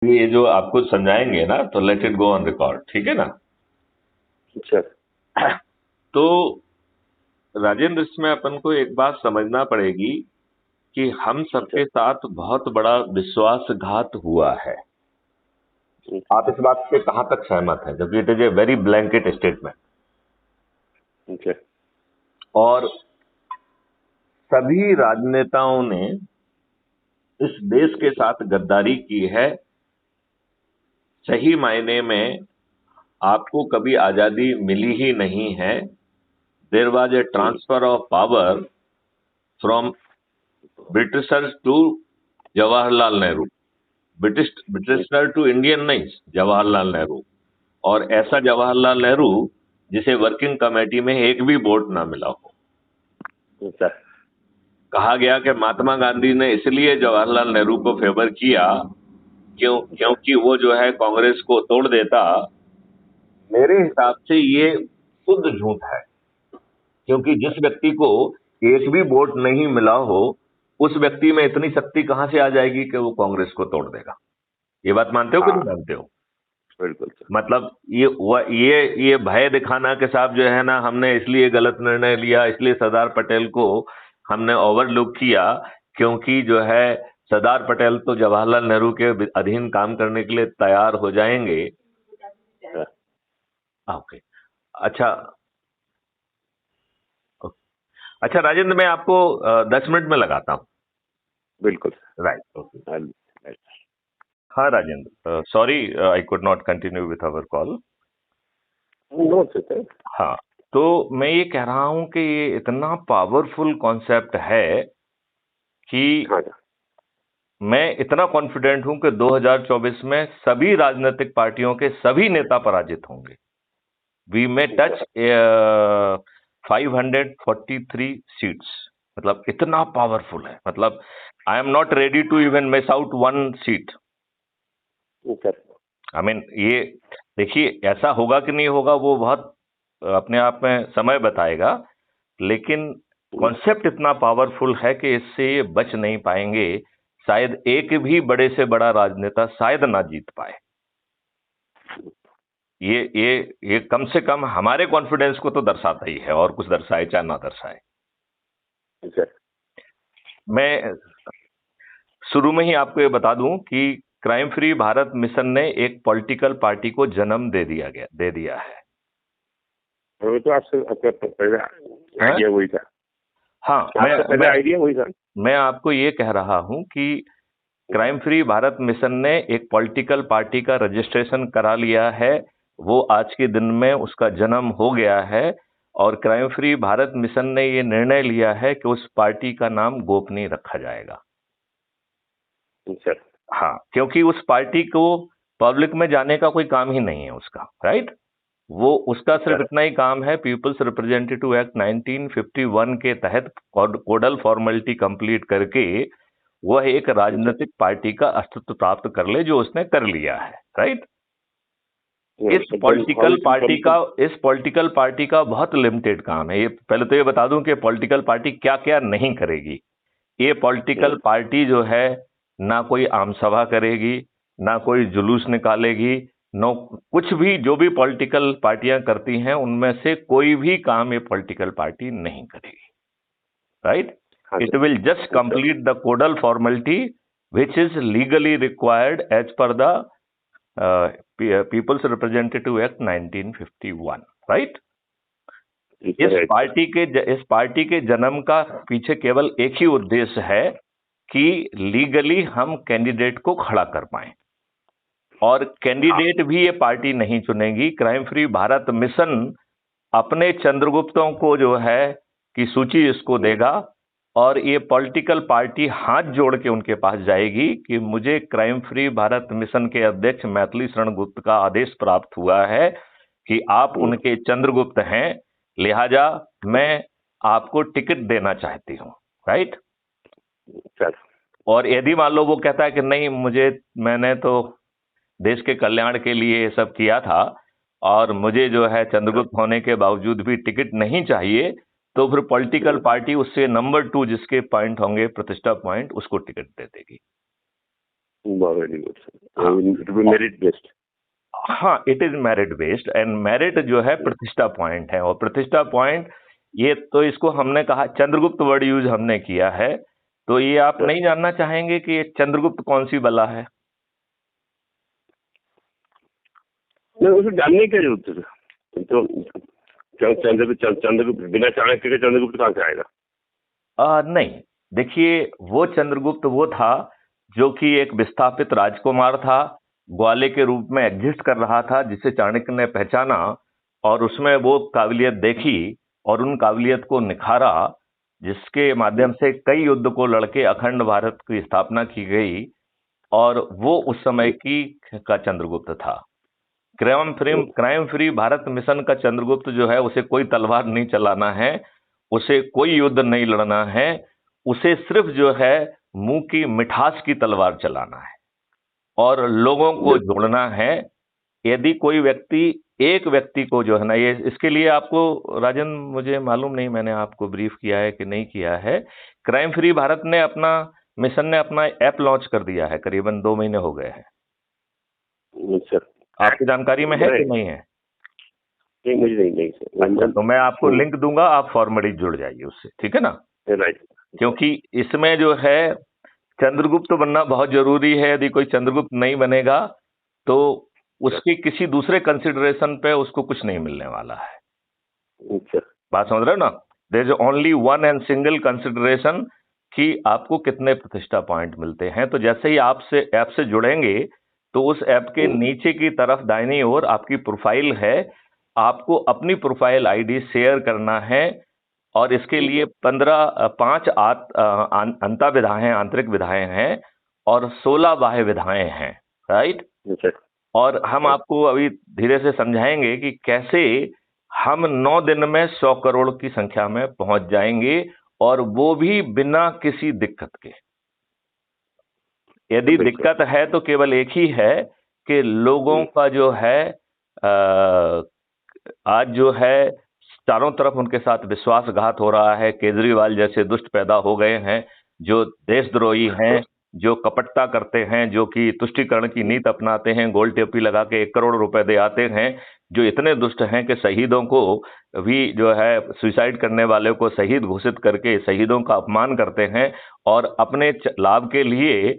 ये जो आपको समझाएंगे ना, तो let it go on record, ठीक है ना? अच्छा। तो राजेंद्र, इसमें अपन को एक बात समझना पड़ेगी कि हम अच्छा। सबके साथ बहुत बड़ा विश्वासघात हुआ है। आप इस बात से कहां तक सहमत हैं, जबकि it is a very blanket statement. अच्छा। और सभी राजनेताओं ने इस देश के साथ गद्दारी की है। सही मायने में आपको कभी आजादी मिली ही नहीं है। There was a transfer of power from Britishers to Jawaharlal Nehru. Britisher to Indian नहीं, जवाहरलाल नेहरू। और ऐसा जवाहरलाल नेहरू जिसे वर्किंग कमेटी में एक भी वोट ना मिला हो। अच्छा। कहा गया कि महात्मा गांधी ने इसलिए जवाहरलाल नेहरू को फेवर किया अच्छा। क्योंकि वो जो है कांग्रेस को तोड़ देता। मेरे हिसाब से ये शुद्ध झूठ है, क्योंकि जिस व्यक्ति को एक भी वोट नहीं मिला हो, उस व्यक्ति में इतनी शक्ति कहां से आ जाएगी कि वो कांग्रेस को तोड़ देगा? ये बात मानते हो कि नहीं हाँ, मानते हो? बिल्कुल सर। मतलब ये भय दिखाना कि साहब जो है ना, हमने इसलिए गलत निर्णय लिया, इसलिए सरदार पटेल को हमने ओवरलुक किया, क्योंकि जो है सरदार पटेल तो जवाहरलाल नेहरू के अधीन काम करने के लिए तैयार हो जाएंगे। हाँ, ओके। अच्छा। अच्छा राजेंद्र, मैं आपको 10 मिनट में लगाता हूँ। बिल्कुल राइट, ओके। सर। हाँ, हाँ Rajendra, sorry, I could not continue with our call. No sir. हाँ, तो मैं ये कह रहा हूं कि ये इतना पावरफुल कॉन्सेप्ट है कि हाँ सर। मैं इतना कॉन्फिडेंट हूं कि 2024 में सभी राजनीतिक पार्टियों के सभी नेता पराजित होंगे। We may touch 543 seats. मतलब इतना पावरफुल है। मतलब I am not ready to even miss out one seat. Sir. I mean, ये देखिए, ऐसा होगा कि नहीं होगा वो बहुत अपने आप में समय बताएगा। लेकिन कॉन्सेप्ट इतना पावरफुल है कि इससे ये बच नहीं पाएंगे। शायद एक भी बड़े से बड़ा राजनेता शायद ना जीत पाए। ये कम से कम हमारे कॉन्फिडेंस को तो दर्शाता ही है, और कुछ दर्शाए चाहे ना दर्शाए। सर। मैं शुरू में ही आपको ये बता दूं कि क्राइम फ्री भारत मिशन ने एक पॉलिटिकल पार्टी को जन्म दे दिया है। वो तो आपसे आपका पहले हाँ, आइडिया वही था। हाँ, आपका पहले आइडिया वही था। मैं आपको ये कह रहा हूं कि क्राइम फ्री भारत मिशन ने एक पॉलिटिकल पार्टी का रजिस्ट्रेशन करा लिया है। वो आज के दिन में उसका जन्म हो गया है। और क्राइम फ्री भारत मिशन ने ये निर्णय लिया है कि उस पार्टी का नाम गोपनीय रखा जाएगा। सर। हाँ, क्योंकि उस पार्टी को पब्लिक में जाने का कोई काम ही नहीं है उसका, राइट? वो उसका सिर्फ सर। इतना ही काम है, पीपल्स रिप्रेजेंटेटिव एक्ट 1951 के तहत कोडल फॉर्मेलिटी कंप्लीट करके वह एक सर। राजनीतिक पार्टी का अस्तित्व प्राप्त कर ले, जो उसने कर लिया है, राइट? इस पॉलिटिकल पार्टी का बहुत लिमिटेड काम है। ये पहले तो ये बता दूं कि पॉलिटिकल पार्टी क्या क्या नहीं करेगी। ये पॉलिटिकल पार्टी जो है, ना कोई आम सभा करेगी, ना कोई जुलूस निकालेगी, नो कुछ भी। जो भी पॉलिटिकल पार्टियां करती हैं उनमें से कोई भी काम ये पॉलिटिकल पार्टी नहीं करेगी, राइट? हाँ It sir. will just sir. complete the codal formality which is legally required as per the People's Representative Act 1951, right? इस पार्टी के जन्म का पीछे केवल एक ही उद्देश्य है कि लीगली हम कैंडिडेट को खड़ा कर पाए। और कैंडिडेट भी ये पार्टी नहीं चुनेगी। क्राइम फ्री भारत मिशन अपने चंद्रगुप्तों को जो है कि सूची इसको देगा, और ये पॉलिटिकल पार्टी हाथ जोड़ के उनके पास जाएगी कि मुझे क्राइम फ्री भारत मिशन के अध्यक्ष मैथिली शरण गुप्त का आदेश प्राप्त हुआ है कि आप उनके चंद्रगुप्त हैं, लिहाजा मैं आपको टिकट देना चाहती हूं, राइट? सर। और यदि मान लो वो कहता है कि नहीं, मैंने तो देश के कल्याण के लिए ये सब किया था, और मुझे जो है चंद्रगुप्त होने के बावजूद भी टिकट नहीं चाहिए, तो फिर पॉलिटिकल पार्टी उससे नंबर 2 जिसके पॉइंट होंगे, प्रतिष्ठा पॉइंट, उसको टिकट दे देगी। Very good sir, it will merit based. हाँ, it is merit based and merit जो है प्रतिष्ठा पॉइंट है, और प्रतिष्ठा पॉइंट ये तो इसको हमने कहा, चंद्रगुप्त वर्ड यूज हमने किया है, तो ये आप नहीं जानना चाहेंगे कि ये चंद्रगुप्त कौन सी बला है? नहीं, उसे जानने की क्या जरूरत है सर? तो चंद्रगुप्त बिना चाणक्य के चंद्रगुप्त कहाँ से आएगा? नहीं, देखिए वो चंद्रगुप्त वो था जो कि एक विस्थापित राजकुमार था, ग्वाले के रूप में एग्जिस्ट कर रहा था, जिसे चाणक्य ने पहचाना और उसमें वो काबिलियत देखी और उन काबिलियत को निखारा, जिसके माध्यम से कई युद्ध को लड़के अखंड भारत की स्थापना की गई, और वो उस समय की का चंद्रगुप्त था। क्राइम फ्री भारत मिशन का चंद्रगुप्त जो है, उसे कोई तलवार नहीं चलाना है, उसे कोई युद्ध नहीं लड़ना है, उसे सिर्फ जो है मुंह की मिठास की तलवार चलाना है और लोगों को जोड़ना है। यदि कोई व्यक्ति, एक व्यक्ति को जो है ना, ये इसके लिए आपको राजन, मुझे मालूम नहीं मैंने आपको ब्रीफ किया है कि नहीं किया है, क्राइम फ्री भारत ने अपना मिशन ने अपना ऐप लॉन्च कर दिया है, करीबन 2 महीने हो गए हैं। सर आपकी जानकारी में है कि नहीं है? नहीं, मुझे नहीं सर। अच्छा, तो मैं आपको लिंक दूंगा, आप फॉर्मली जुड़ जाइए उससे, ठीक है ना? राइट। क्योंकि इसमें जो है चंद्रगुप्त बनना बहुत जरूरी है। यदि कोई चंद्रगुप्त नहीं बनेगा तो उसके किसी दूसरे कंसिडरेशन पे उसको कुछ नहीं मिलने वाला है। बात समझ रहे हो ना? There is only one and single consideration कि आपको कितने प्रतिष्ठा पॉइंट मिलते हैं। तो जैसे ही आपसे ऐप से जुड़ेंगे तो उस ऐप के नीचे की तरफ दाहिनी ओर आपकी प्रोफाइल है, आपको अपनी प्रोफाइल आईडी शेयर करना है, और इसके लिए 5 अंता विधाएं, आंतरिक विधाएं हैं, और 16 बाह्य विधाएं हैं, राइट? और हम आपको अभी धीरे से समझाएंगे कि कैसे हम 9 दिन में 100 करोड़ की संख्या में पहुंच जाएंगे, और वो भी बिना किसी दिक्कत के। यदि दिक्कत है तो केवल एक ही है कि लोगों का जो है आज जो है चारों तरफ उनके साथ विश्वासघात हो रहा है। केजरीवाल जैसे दुष्ट पैदा हो गए हैं, जो देशद्रोही हैं, जो कपटता करते हैं, जो कि तुष्टीकरण की नीति अपनाते हैं, गोल टेपी लगा के 1 करोड़ रुपए दे आते हैं, जो इतने दुष्ट हैं कि शहीदों को भी जो है सुसाइड करने वाले को शहीद घोषित करके शहीदों का अपमान करते हैं, और अपने लाभ के लिए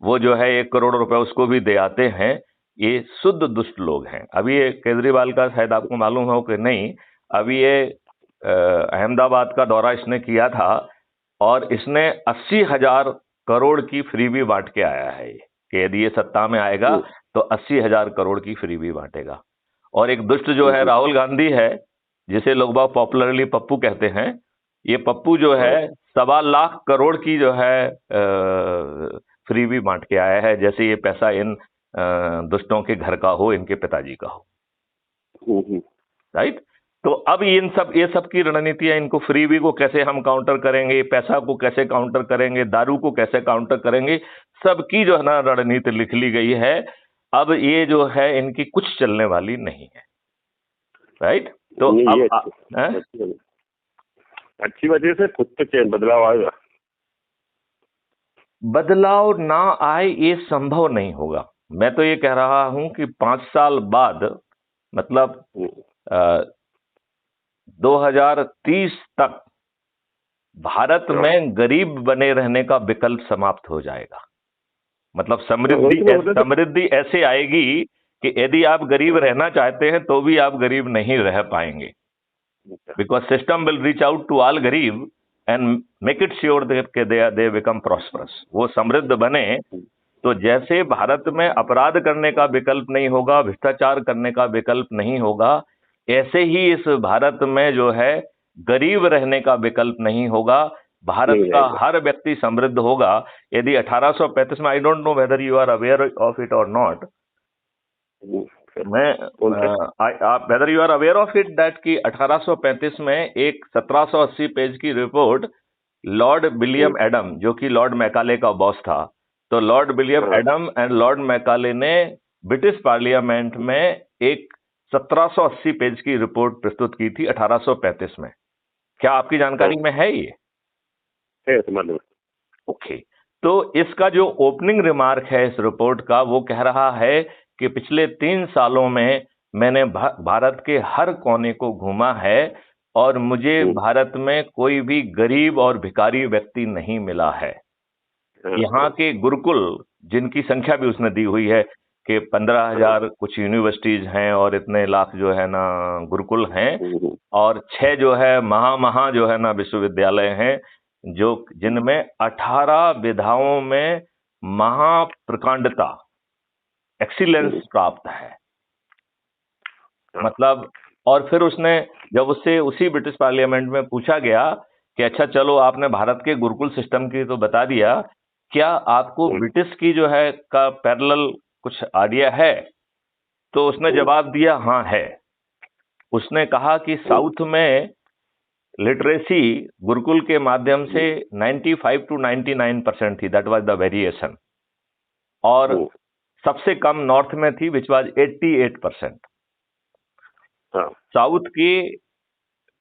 वो जो है 1 करोड़ रुपए उसको भी दे आते हैं। ये शुद्ध दुष्ट लोग हैं। अभी ये केजरीवाल का शायद आपको मालूम हो कि नहीं, अभी ये अहमदाबाद का दौरा इसने किया था और इसने 80,000 करोड़ की फ्रीबी बांट के आया है कि यदि ये सत्ता में आएगा तो 80,000 करोड़ की फ्रीबी बांटेगा। और एक दुष्ट जो है राहुल गांधी है, जिसे लोग बहुत पॉपुलरली पप्पू कहते हैं, ये पप्पू जो है 1.25 लाख करोड़ की जो है फ्रीबी बांट के आया है, जैसे ये पैसा इन दुष्टों के घर का हो, इनके पिताजी का हो, राइट? तो अब ये सब की रणनीतियां, इनको फ्रीबी को कैसे हम काउंटर करेंगे, पैसा को कैसे काउंटर करेंगे, दारू को कैसे काउंटर करेंगे, सबकी जो है ना रणनीति लिख ली गई है। अब ये जो है इनकी कुछ चलने वाली नहीं है, राइट? तो अब अच्छी वजह से खुद पे बदलाव आएगा। बदलाव ना आए ये संभव नहीं होगा। मैं तो ये कह रहा हूं कि 5 साल बाद, मतलब 2030 तक भारत में गरीब बने रहने का विकल्प समाप्त हो जाएगा। मतलब समृद्धि ऐसे आएगी कि यदि आप गरीब रहना चाहते हैं तो भी आप गरीब नहीं रह पाएंगे, because system will reach out to all गरीब and make it sure they become prosperous. वो समृद्ध बने, तो जैसे भारत में अपराध करने का विकल्प नहीं होगा, भ्रष्टाचार करने का विकल्प नहीं होगा, ऐसे ही इस भारत में जो है गरीब रहने का विकल्प नहीं होगा। भारत का हर व्यक्ति समृद्ध होगा। यदि 1835 में, I don't know whether you are aware of it और not, whether you are aware of it that कि 1835 में एक 1780 पेज की रिपोर्ट लॉर्ड विलियम एडम, जो कि लॉर्ड मैकाले का बॉस था, तो Lord William Adam and Lord Macaulay ने ब्रिटिश पार्लियामेंट में एक 1780 पेज की रिपोर्ट प्रस्तुत की थी 1835 में। क्या आपकी जानकारी में है ये? ओके। तो इसका जो ओपनिंग रिमार्क है इस रिपोर्ट का, वो कह रहा है कि पिछले 3 सालों में मैंने भारत के हर कोने को घूमा है और मुझे भारत में कोई भी गरीब और भिखारी व्यक्ति नहीं मिला है। यहाँ के गुरुकुल, जिनकी संख्या भी उसने दी हुई है कि 15,000 कुछ यूनिवर्सिटीज हैं और इतने लाख जो है ना गुरुकुल हैं, और 6 जो है महा जो है ना विश्वविद्यालय हैं, जो जिनमें 18 विधाओं में महाप्रकांडता, एक्सीलेंस प्राप्त है। मतलब, और फिर उसने जब उससे उसी ब्रिटिश पार्लियामेंट में पूछा गया कि अच्छा चलो आपने भारत के गुरुकुल सिस्टम की तो बता दिया, क्या आपको ब्रिटिश की जो है का पैरेलल कुछ आइडिया है? तो उसने जवाब दिया हाँ है। उसने कहा कि साउथ में लिटरेसी गुरुकुल के माध्यम से 95 to 99% थी, दैट वाज द वेरिएशन, और सबसे कम नॉर्थ में थी विच वाज 88%। साउथ की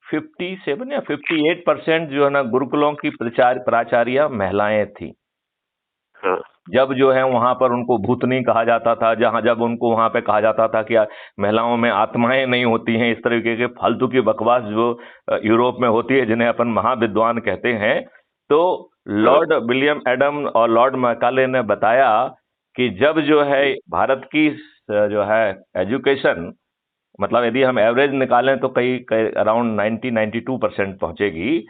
57 या 58% जो है ना गुरुकुलों की प्राचार्या महिलाएं थी। जब जो है वहां पर उनको भूतनी कहा जाता था, जब उनको वहां पे कहा जाता था कि महिलाओं में आत्माएं नहीं होती हैं, इस तरीके के फालतू की बकवास जो यूरोप में होती है, जिन्हें अपन महाविद्वान कहते हैं, तो लॉर्ड विलियम एडम और लॉर्ड मैकाले ने बताया कि जब जो है भारत की जो है एजुकेशन, मतलब यदि हम एवरेज निकालें तो कई अराउंड 90-92% पहुंचेगी,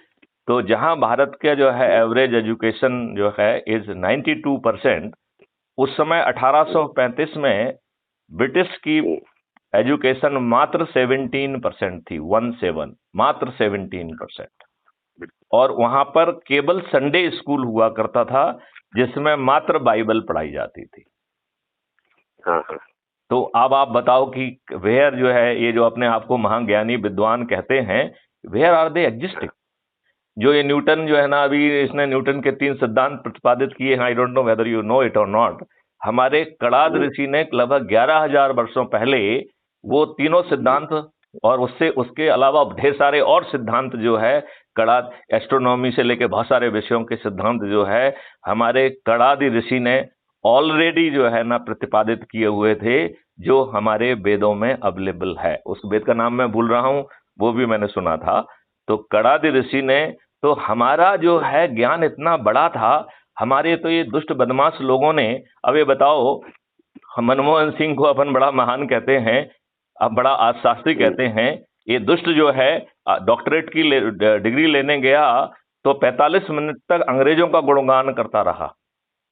तो जहां भारत का जो है एवरेज एजुकेशन जो है इज 92%, उस समय 1835 में ब्रिटिश की एजुकेशन मात्र 17% थी, 17, मात्र 17%। और वहां पर केवल संडे स्कूल हुआ करता था जिसमें मात्र बाइबल पढ़ाई जाती थी। तो अब आप बताओ कि वेयर जो है ये जो अपने आप को महाज्ञानी विद्वान कहते हैं, वेयर आर दे एग्जिस्टिंग? जो ये न्यूटन जो है ना, अभी इसने न्यूटन के 3 सिद्धांत प्रतिपादित किए हैं, आई don't know whether you know it और नॉट। हमारे कणाद ऋषि ने लगभग 11,000 वर्षों पहले वो तीनों सिद्धांत और उसके अलावा ढेर सारे और सिद्धांत जो है कणाद, एस्ट्रोनॉमी से लेके बहुत सारे विषयों के सिद्धांत जो है हमारे कणाद ऋषि ने ऑलरेडी जो है ना प्रतिपादित किए हुए थे, जो हमारे वेदों में अवेलेबल है। उस वेद का नाम मैं भूल रहा हूं, वो भी मैंने सुना था। तो कणाद ऋषि ने, तो हमारा जो है ज्ञान इतना बड़ा था, हमारे तो ये दुष्ट बदमाश लोगों ने, अब ये बताओ, मनमोहन सिंह को अपन बड़ा महान कहते हैं, अब बड़ा आशास्त्री कहते हैं, ये दुष्ट जो है डॉक्टरेट की डिग्री लेने गया तो 45 मिनट तक अंग्रेजों का गुणगान करता रहा।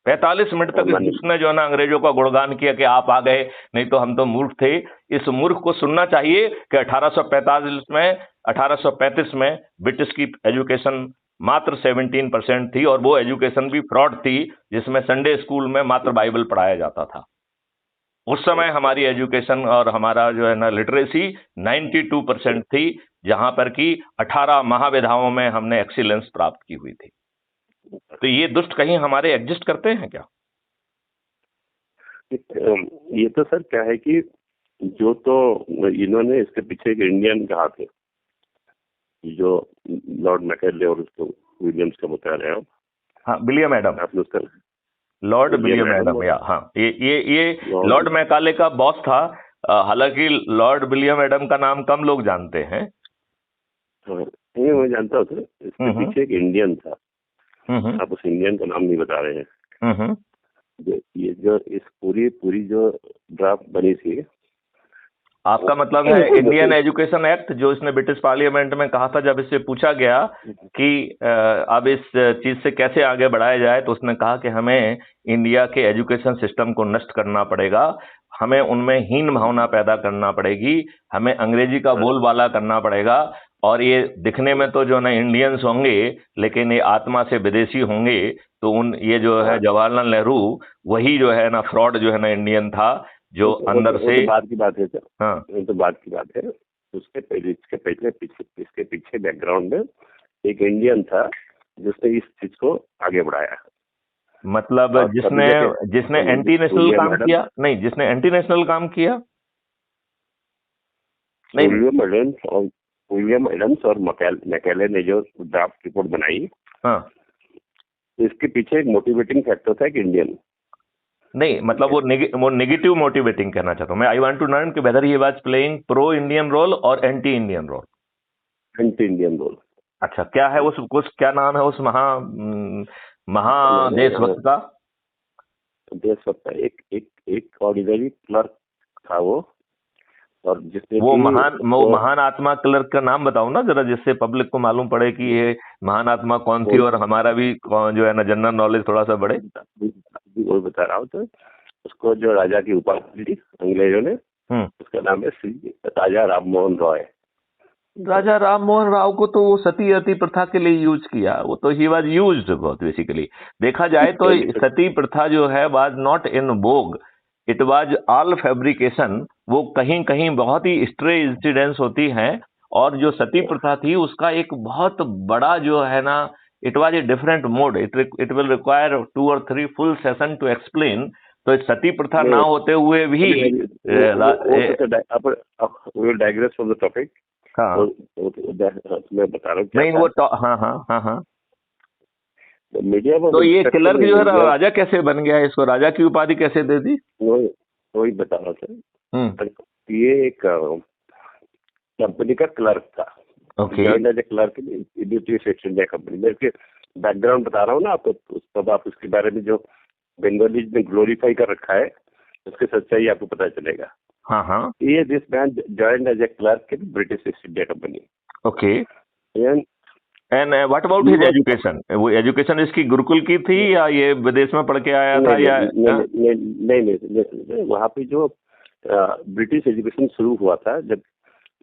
45 मिनट तक उसने जो है ना अंग्रेजों का गुणगान किया कि आप आ गए, नहीं तो हम तो मूर्ख थे। इस मूर्ख को सुनना चाहिए कि 1835 में ब्रिटिश की एजुकेशन मात्र 17% थी, और वो एजुकेशन भी फ्रॉड थी, जिसमें संडे स्कूल में मात्र बाइबल पढ़ाया जाता था। उस समय हमारी एजुकेशन और हमारा जो है ना लिटरेसी 92% थी, जहां पर कि 18 महाविधाओं में हमने एक्सीलेंस प्राप्त की हुई थी। तो ये दुष्ट कहीं हमारे एग्जिस्ट करते हैं क्या? ये तो सर क्या है कि जो तो इन्होंने इसके पीछे एक इंडियन कहा थे, जो लॉर्ड मैकेले और उसको विलियम्स का बता रहे हो। हाँ, विलियम एडम, आपने उसका लॉर्ड विलियम एडम, या हाँ, ये लॉर्ड मैकाले का बॉस था। हालांकि लॉर्ड विलियम एडम का नाम कम लोग जानते हैं। ये मैं जानता हूँ सर, इसके पीछे एक इंडियन था। आप उस इंडियन का नाम नहीं बता रहे हैं। ये जो इस पूरी जो ड्राफ्ट बनी थी, आपका मतलब है इंडियन एजुकेशन एक्ट, जो इसने ब्रिटिश पार्लियामेंट में कहा था जब इससे पूछा गया कि अब इस चीज से कैसे आगे बढ़ाया जाए, तो उसने कहा कि हमें इंडिया के एजुकेशन सिस्टम को नष्ट करना पड़ेगा, हमें उनमें हीन भावना पैदा करना पड़ेगी, हमें अंग्रेजी का बोलबाला करना पड़ेगा, और ये दिखने में तो जो ना इंडियंस होंगे लेकिन ये आत्मा से विदेशी होंगे। तो ये जो है जवाहरलाल नेहरू, वही जो है ना फ्रॉड जो है ना इंडियन था, जो अंदर से। तो बात की बात है सर, हाँ, तो बात की बात है। उसके इसके पीछे बैकग्राउंड में एक इंडियन था जिसने इस चीज को आगे बढ़ाया। मतलब जिसने एंटी नेशनल काम किया, नहीं, जिसने एंटी नेशनल काम किया, नहीं, विलियम एडम्स और मैकेले ने जो ड्राफ्ट रिपोर्ट बनाई, हाँ, इसके पीछे एक मोटिवेटिंग फैक्टर था, एक इंडियन। नहीं मतलब वो नेगेटिव मोटिवेटिंग कहना चाहता हूँ मैं। आई वांट टू लर्न कि whether he was playing pro Indian role और anti Indian role. Anti Indian role. अच्छा, क्या है उस क्या नाम है उस महादेशभक्त का? देशभक्त का एक ऑर्डिनरी क्लर्क था वो, और जिसने वो महान आत्मा क्लर्क का नाम बताओ ना जरा, जिससे पब्लिक को मालूम पड़े कि ये महान आत्मा कौन थी और हमारा भी जो है ना जनरल नॉलेज थोड़ा सा बढ़े। वो बता रहा हूँ। तो उसको जो राजा की उपाधि दी अंग्रेजों ने, उसका नाम है श्री राजा राम मोहन रॉय। राजा राम मोहन राव को तो वो सती अति प्रथा के लिए यूज किया, वो तो ही वाज यूज्ड बहुत बेसिकली। देखा जाए तो सती प्रथा जो है was not in Vogue, it was all fabrication. वो कहीं कहीं बहुत ही स्ट्रे इंसिडेंट्स होती हैं, और जो सती प्रथा थी उसका एक बहुत बड़ा जो है ना, it was a different mode. It will require 2 or 3 full session to explain. तो सती प्रथा ना होते हुए भी डाइग्रेस फ्रॉम द टॉपिक। हाँ मैं बता रहा हूँ नहीं वो हाँ मीडिया में। तो ये क्लर्क जो है राजा कैसे बन गया, इसको राजा की उपाधि कैसे दे दी? वही बता रहा था। ये एक कंपनी का क्लर्क था। Okay. Clerk east India company में। इसके बैकग्राउंड बता रहा हूँ ना आपको, तब आप उसके बारे में जो बंगालीज ने ग्लोरीफाई कर रखा है उसकी सच्चाई आपको पता चलेगा। हाँ ये this man joined as a clerk in British East India company. Okay. And what about his education? वो एजुकेशन इसकी गुरुकुल की थी या ये विदेश में पढ़ के आया था या? नहीं, वहाँ पे जो ब्रिटिश एजुकेशन शुरू हुआ था जब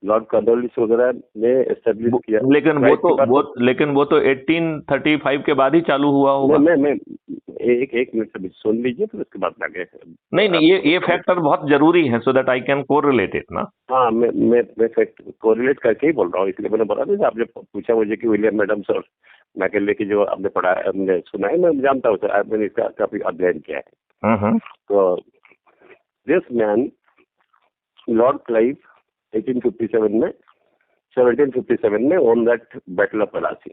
लॉर्ड कॉर्नवालिस वगैरह ने एस्टेब्लिश किया। लेकिन वो तो 1835 के बाद ही चालू हुआ होगा। मैं एक मिनट से सुन लीजिए, फिर उसके बाद आगे। नहीं ये फैक्टर बहुत जरूरी है, so that I can correlate it ना। हाँ, मैं फैक्ट कोरिलेट करके ही बोल रहा हूँ, इसलिए मैंने बोला ना। आपने पूछा मुझे कि विलियम एडम्स और मैकेले की जो आपने पढ़ा है, हमने सुना है, मैं जानता हूँ सर, मैंने इसका काफी अध्ययन किया है। तो दिस मैन लॉर्ड क्लाइव 1757 में on that battle of Plassey,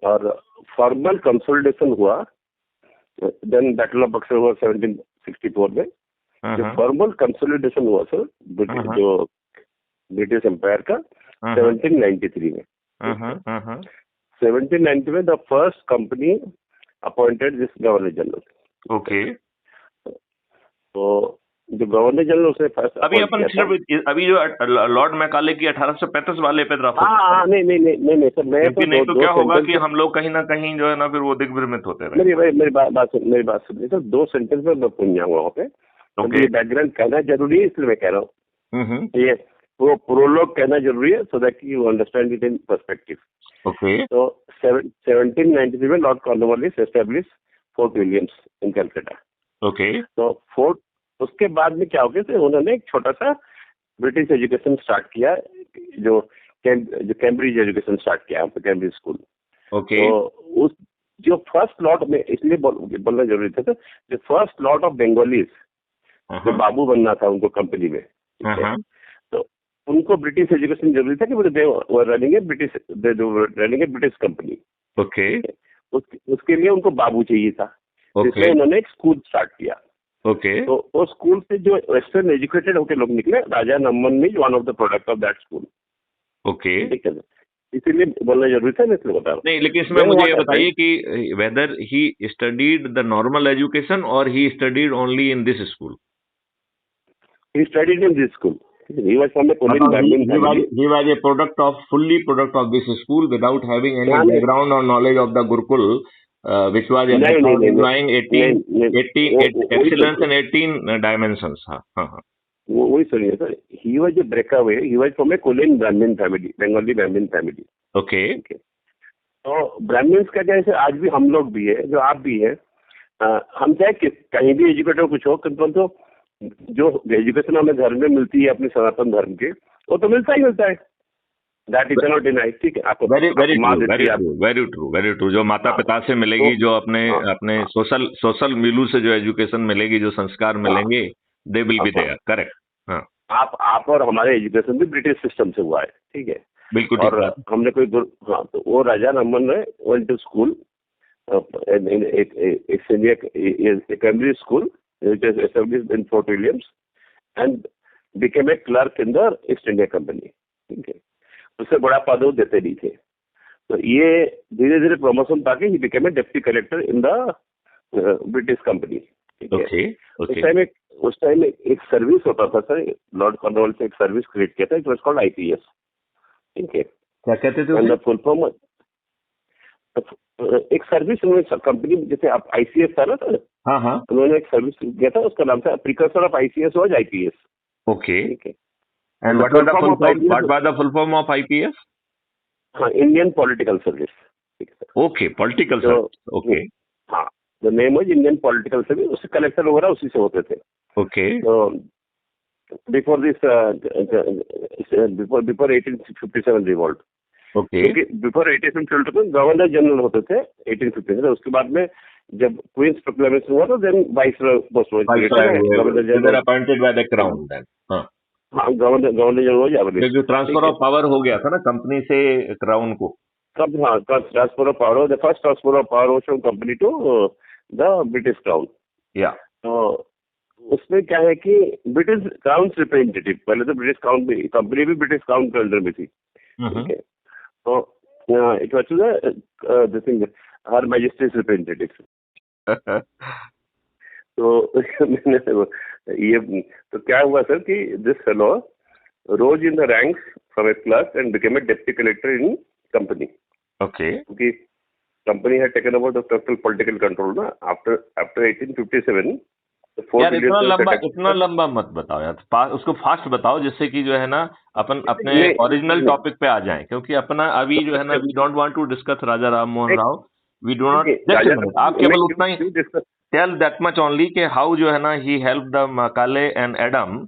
और फॉर्मल कंसोलिडेशन हुआ देन बैटल ऑफ बक्सर हुआ 1764 में। जो फॉर्मल कंसोलिडेशन हुआ सर जो ब्रिटिश एम्पायर का 1793 में। 1790 में the first company appointed this governor general. Okay. तो जो गवर्नर जनरल उसने फर्स्ट अभी जो लॉर्ड मैकाले की 1835 वाले पे तरफ। नहीं सर, मैं तो क्या होगा कि हम लोग कहीं ना कहीं जो है ना फिर वो दिग्भ्रमित होते रहे। मेरी बात सुनिए सर, 2 सेंटेंस में मैं पहुंच जाऊंगा वहाँ पे। ये बैकग्राउंड कहना जरूरी है, इसलिए मैं कह रहा हूँ। ये वो प्रोलॉग कहना जरूरी है so that you understand it in perspective. Okay. तो 1793 में Lord Cornwallis establish Fort Williams in Calcutta. Okay. तो फोर्ट, उसके बाद में क्या हो गया, उन्होंने एक छोटा सा ब्रिटिश एजुकेशन स्टार्ट किया, जो कैम्ब्रिज एजुकेशन स्टार्ट किया, कैम्ब्रिज स्कूल। ओके। तो उस जो फर्स्ट लॉट में, इसलिए बोलना जरूरी था, जो फर्स्ट लॉट ऑफ बंगालीज जो बाबू बनना था उनको कंपनी में, तो उनको ब्रिटिश एजुकेशन जरूरी था कि रनिंग ए ब्रिटिश कंपनी। ओके। उसके लिए उनको बाबू चाहिए था, इसलिए उन्होंने एक स्कूल स्टार्ट किया। ओके। तो वो स्कूल से जो वेस्टर्न एजुकेटेड होकर लोग निकले, Raja Naman is one of the product of that school. Okay. ठीक है, इसीलिए बोलना जरूरी था, मैं इसलिए बता रहा हूँ। नहीं, लेकिन इसमें मुझे ये बताइए कि whether he studied the normal education और he studied only in this school? He studied in this school. He was from the Colin Brahmin family. He was a fully product of this school without having any background or knowledge of the Gurukul, which was enjoying 18 excellence in 18 dimensions. वही सुनिए sir, he was a breakaway. He was from a Colin Brahmin family, Bengali Brahmin family. Okay. तो Brahmins का जैसे आज भी हम लोग भी है, जो आप भी है, हम चाहे कहीं भी एजुकेटेड कुछ हो, तो जो एजुकेशन हमें घर में मिलती है अपने सनातन धर्म के, वो तो मिलता ही मिलता है। That is not denied. ठीक है, आपको वेरी ट्रू। जो माता पिता से मिलेगी, जो अपने सोशल मिलू से जो एजुकेशन मिलेगी, जो संस्कार मिलेंगे, they will be there. Correct. आप और हमारे एजुकेशन भी ब्रिटिश सिस्टम से हुआ है। ठीक है, बिल्कुल। और हमने कोई तो वो राजा नमन ने went to school secondary school which was established in Fort Williams and became a clerk in the East India Company. ठीक है, उससे बड़ा पद वो देते नहीं थे, तो ये धीरे धीरे promotion Pakke he became a deputy collector in the British company. उस टाइम एक सर्विस होता था सर, लॉर्ड कॉर्नवाल से एक सर्विस क्रिएट किया था, इट वाज कॉल्ड IPS. ठीक है, क्या कहते थे फुल फॉर्म? एक सर्विस उन्होंने कंपनी, जैसे आप ICS था ना सर, हाँ, उन्होंने एक सर्विस किया था, उसका नाम था precursor of ICS was IPS. Okay, and what was the full form of IPS? हाँ, Indian political service. Okay, political service. Okay, हाँ, the name was Indian political service. उससे कलेक्टर वगैरह उसी से होते थे. ओके, तो before this before 1857 revolt. Okay, before 1857 governor general होते थे 1857. उसके बाद में जब क्वींस प्रोक्लेमेशन हुआ तो then viceroy post governor general appointed by the crown. Then हाँ, गवर्नर जनरल जो ट्रांसफर ऑफ पावर हो गया था ना कंपनी से क्राउन को. कब? हाँ, transfer of power, the first transfer of power from company to the British crown. Yeah, तो उसमें क्या है कि ब्रिटिश क्राउन रिप्रेजेंटेटिव, पहले तो ब्रिटिश क्राउन भी, कंपनी भी ब्रिटिश क्राउन के अंडर में थी. ठीक है, तो it was to the thing her majesty's representative. तो मैंने ये तो क्या हुआ सर कि this fellow rose in the ranks from a clerk and became a deputy collector in company. Okay, क्योंकि company had taken over the total political control ना after 1857. यार इतना लंबा मत बताओ यार, उसको फास्ट बताओ जिससे कि जो है ना अपन अपने ओरिजिनल टॉपिक पे आ जाएं, क्योंकि अपना अभी जो है ना we don't want to discuss Raja Ram Mohan Rao. We do not. आप केवल उतना ही टेल दैट मच ओनली कि हाउ जो है ना he help the Macaulay and Adam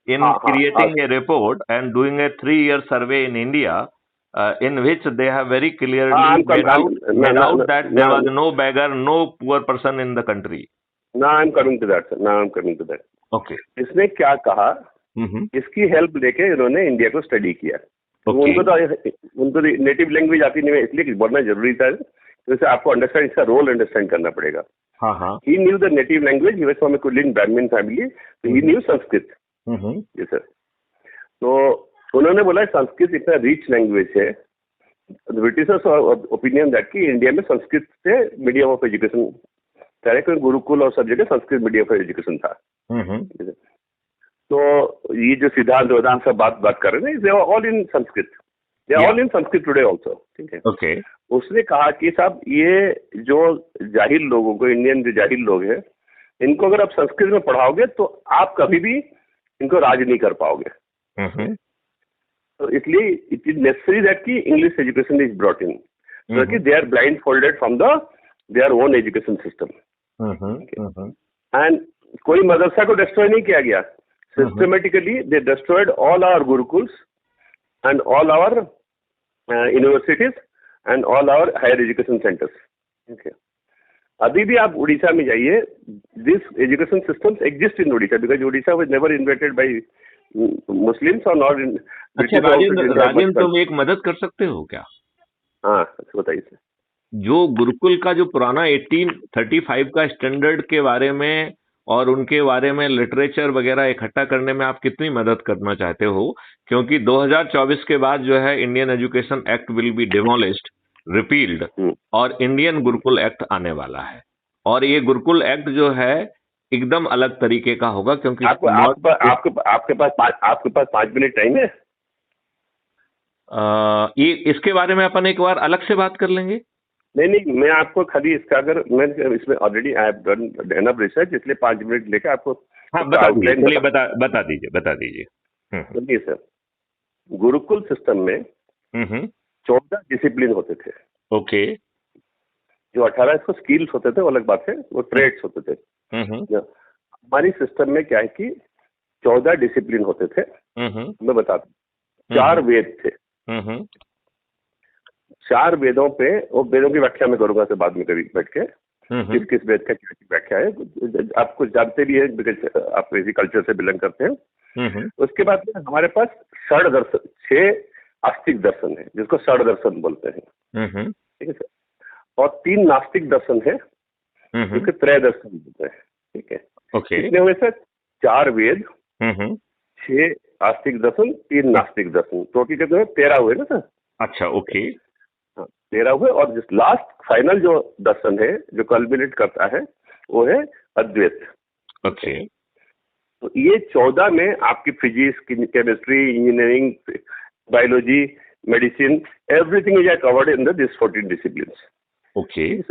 in creating a report and doing a 3-year survey in India, in which they have very clearly made out that there was no beggar, no poor person in the country. Now I'm coming to that, sir. Okay. इसने क्या कहा, इसकी help लेके इन्होंने India को study किया. उनको तो नेटिव लैंग्वेज आती नहीं है, इसलिए बढ़ना जरूरी था. तो आपको अंडरस्टैंड, इसका रोल अंडरस्टैंड करना पड़ेगा. He knew the native language. He was from a Kulin Brahmin family, so he knew Sanskrit. Yes sir. तो उन्होंने बोला संस्कृत इतना रिच लैंग्वेज है. ब्रिटिशर्स ओपिनियन दैट कि इंडिया में संस्कृत से मीडियम ऑफ एजुकेशन, क्योंकि गुरुकुल और सब जगह संस्कृत मीडियम ऑफ एजुकेशन था. तो ये जो सिद्धांत वेदांत सब बात कर रहे हैं, they are all in Sanskrit. They are all in Sanskrit today also. ठीक है. ओके. उसने कहा कि साहब ये जो जाहिल लोगों को, इंडियन जो जाहिल लोग हैं, इनको अगर आप संस्कृत में पढ़ाओगे तो आप कभी भी इनको राज नहीं कर पाओगे. तो इसलिए इट इज नेसेसरी दैट कि English education is brought in, क्योंकि they are blind folded from the their own education system. And कोई मदरसा को डिस्ट्रॉय नहीं किया गया. Systematically they destroyed all our gurukuls and all our universities and all our higher education centres. Okay. अभी भी आप उड़ीसा में जाइए, this education systems exist in Orissa because Orissa was never invented by Muslims और नॉट इन. अच्छा राजेंद्र, तुम एक मदद कर सकते हो क्या? हाँ बताइए सर. जो गुरुकुल का जो पुराना 1835 का स्टैंडर्ड के बारे में और उनके बारे में लिटरेचर वगैरह इकट्ठा करने में आप कितनी मदद करना चाहते हो? क्योंकि 2024 के बाद जो है Indian education act will be demolished, repealed, और इंडियन गुरुकुल एक्ट आने वाला है. और ये गुरुकुल एक्ट जो है एकदम अलग तरीके का होगा, क्योंकि आपके पास 5 मिनट टाइम है. ये इसके बारे में अपन एक बार अलग से बात कर लेंगे. नहीं, मैं आपको खाली इसका, अगर मैं इसमें already I have done enough research, इसलिए 5 मिनट लेकर आपको बता दीजिए. सुनिए सर, गुरुकुल सिस्टम में 14 डिसिप्लिन होते थे. ओके. जो 18 इसको स्किल्स होते थे वो अलग बात है, वो ट्रेड्स होते थे. हमारी सिस्टम में क्या है कि 14 डिसिप्लिन होते थे. मैं बता दूं, 4 वेद थे. 4 वेदों पे, वो वेदों की व्याख्या मैं करूंगा से बाद में कभी बैठ के, किस वेद का क्या व्याख्या है. आप कुछ जानते भी है बिकॉज आप इसी कल्चर से बिलोंग करते हैं. उसके बाद में हमारे पास 6 दर्शन, 6 आस्तिक दर्शन है, जिसको 6 दर्शन बोलते हैं. ठीक है सर. और 3 नास्तिक दर्शन है, जो कि त्रय दर्शन होते हैं। ठीक है, कितने हुए सर? 4 वेद, 6 आस्तिक दर्शन, 3 नास्तिक दर्शन, टोटल कितने हुए? 13 हुए ना सर? अच्छा, ओके। हाँ, 13 हुए। और जिस लास्ट फाइनल जो दर्शन है जो कल्बिनेट करता है वो है अद्वैत। ओके। तो ये 14 में आपकी physics, chemistry, engineering, biology, medicine, everything is covered in this 14 disciplines. Okay.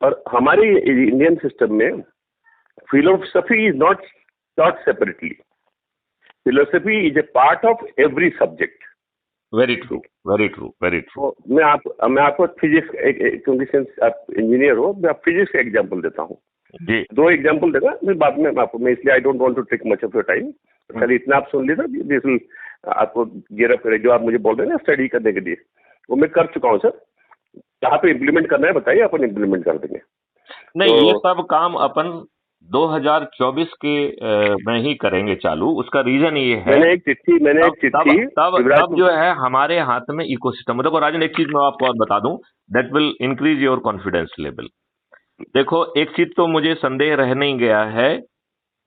और हमारे इंडियन सिस्टम में philosophy is not taught separately. Philosophy is a part of every subject. Very true, very true, very true. तो मैं आपको physics, क्योंकि since आप engineer हो, मैं फिजिक्स का एग्जांपल देता हूँ जी। 2 एग्जांपल देगा मैं बाद में आपको, मैं इसलिए I don't want to take much of your time, खाली इतना आप सुन लीजिए। दिस विल आपको गियर अप करे, जो आप मुझे बोल रहे हैं ना स्टडी करने के लिए, वो मैं कर चुका हूँ सर। कहाँ पे इम्प्लीमेंट करना है बताइए, अपन इम्प्लीमेंट कर देंगे। नहीं, ये सब काम अपन 2024 के में ही करेंगे चालू। उसका रीजन ये है, मैंने एक चिट्ठी तब जो है हमारे हाथ में इकोसिस्टम। देखो राजन, एक चीज मैं आपको और बता दूं, that will increase your confidence level. देखो, एक चीज तो मुझे संदेह रह नहीं गया है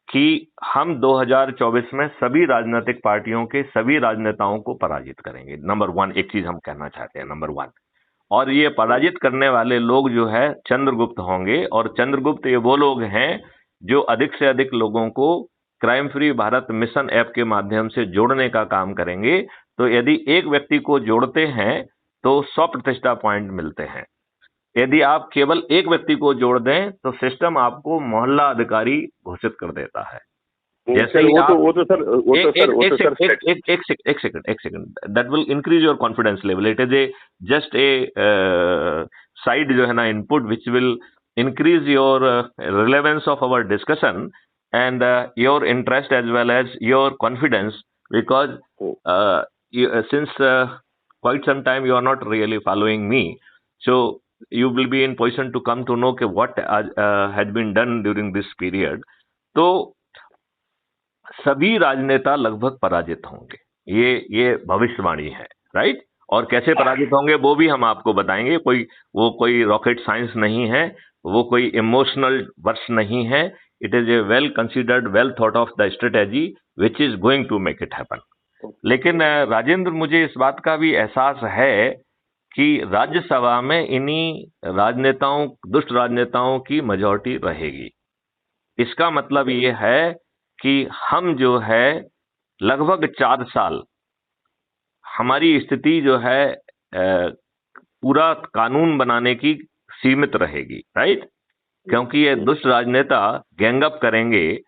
कि हम 2024 में सभी राजनीतिक पार्टियों के सभी राजनेताओं को पराजित करेंगे। नंबर 1, एक चीज हम कहना चाहते हैं, नंबर 1। और ये पराजित करने वाले लोग जो है चंद्रगुप्त होंगे, और चंद्रगुप्त ये वो लोग हैं जो अधिक से अधिक लोगों को crime free Bharat mission app के माध्यम से जोड़ने का काम करेंगे। तो यदि एक व्यक्ति को जोड़ते हैं तो 100% पॉइंट मिलते हैं। यदि आप केवल एक व्यक्ति को जोड़ दें तो सिस्टम आपको मोहल्ला अधिकारी घोषित कर देता है। जैसे ही एक second, that will increase your confidence level. It is A just a side जो है ना input which will increase your relevance of our discussion and your interest as well as your confidence, because since quite some time you are not really following me, so you will be in position to come to know what had been done during this period. तो सभी राजनेता लगभग पराजित होंगे, ये भविष्यवाणी है, right? और कैसे पराजित होंगे वो भी हम आपको बताएंगे। कोई रॉकेट साइंस नहीं है, वो कोई इमोशनल वर्स नहीं है। It is a well considered, well thought of the strategy which is going to make it happen. लेकिन राजेंद्र, मुझे इस बात का भी एहसास है कि राज्यसभा में इन्हीं राजनेताओं, दुष्ट राजनेताओं की मेजॉरिटी रहेगी। इसका मतलब ये है कि हम जो है लगभग 4 साल हमारी स्थिति जो है पूरा कानून बनाने की सीमित रहेगी, राइट? क्योंकि ये दुष्ट राजनेता गैंगअप करेंगे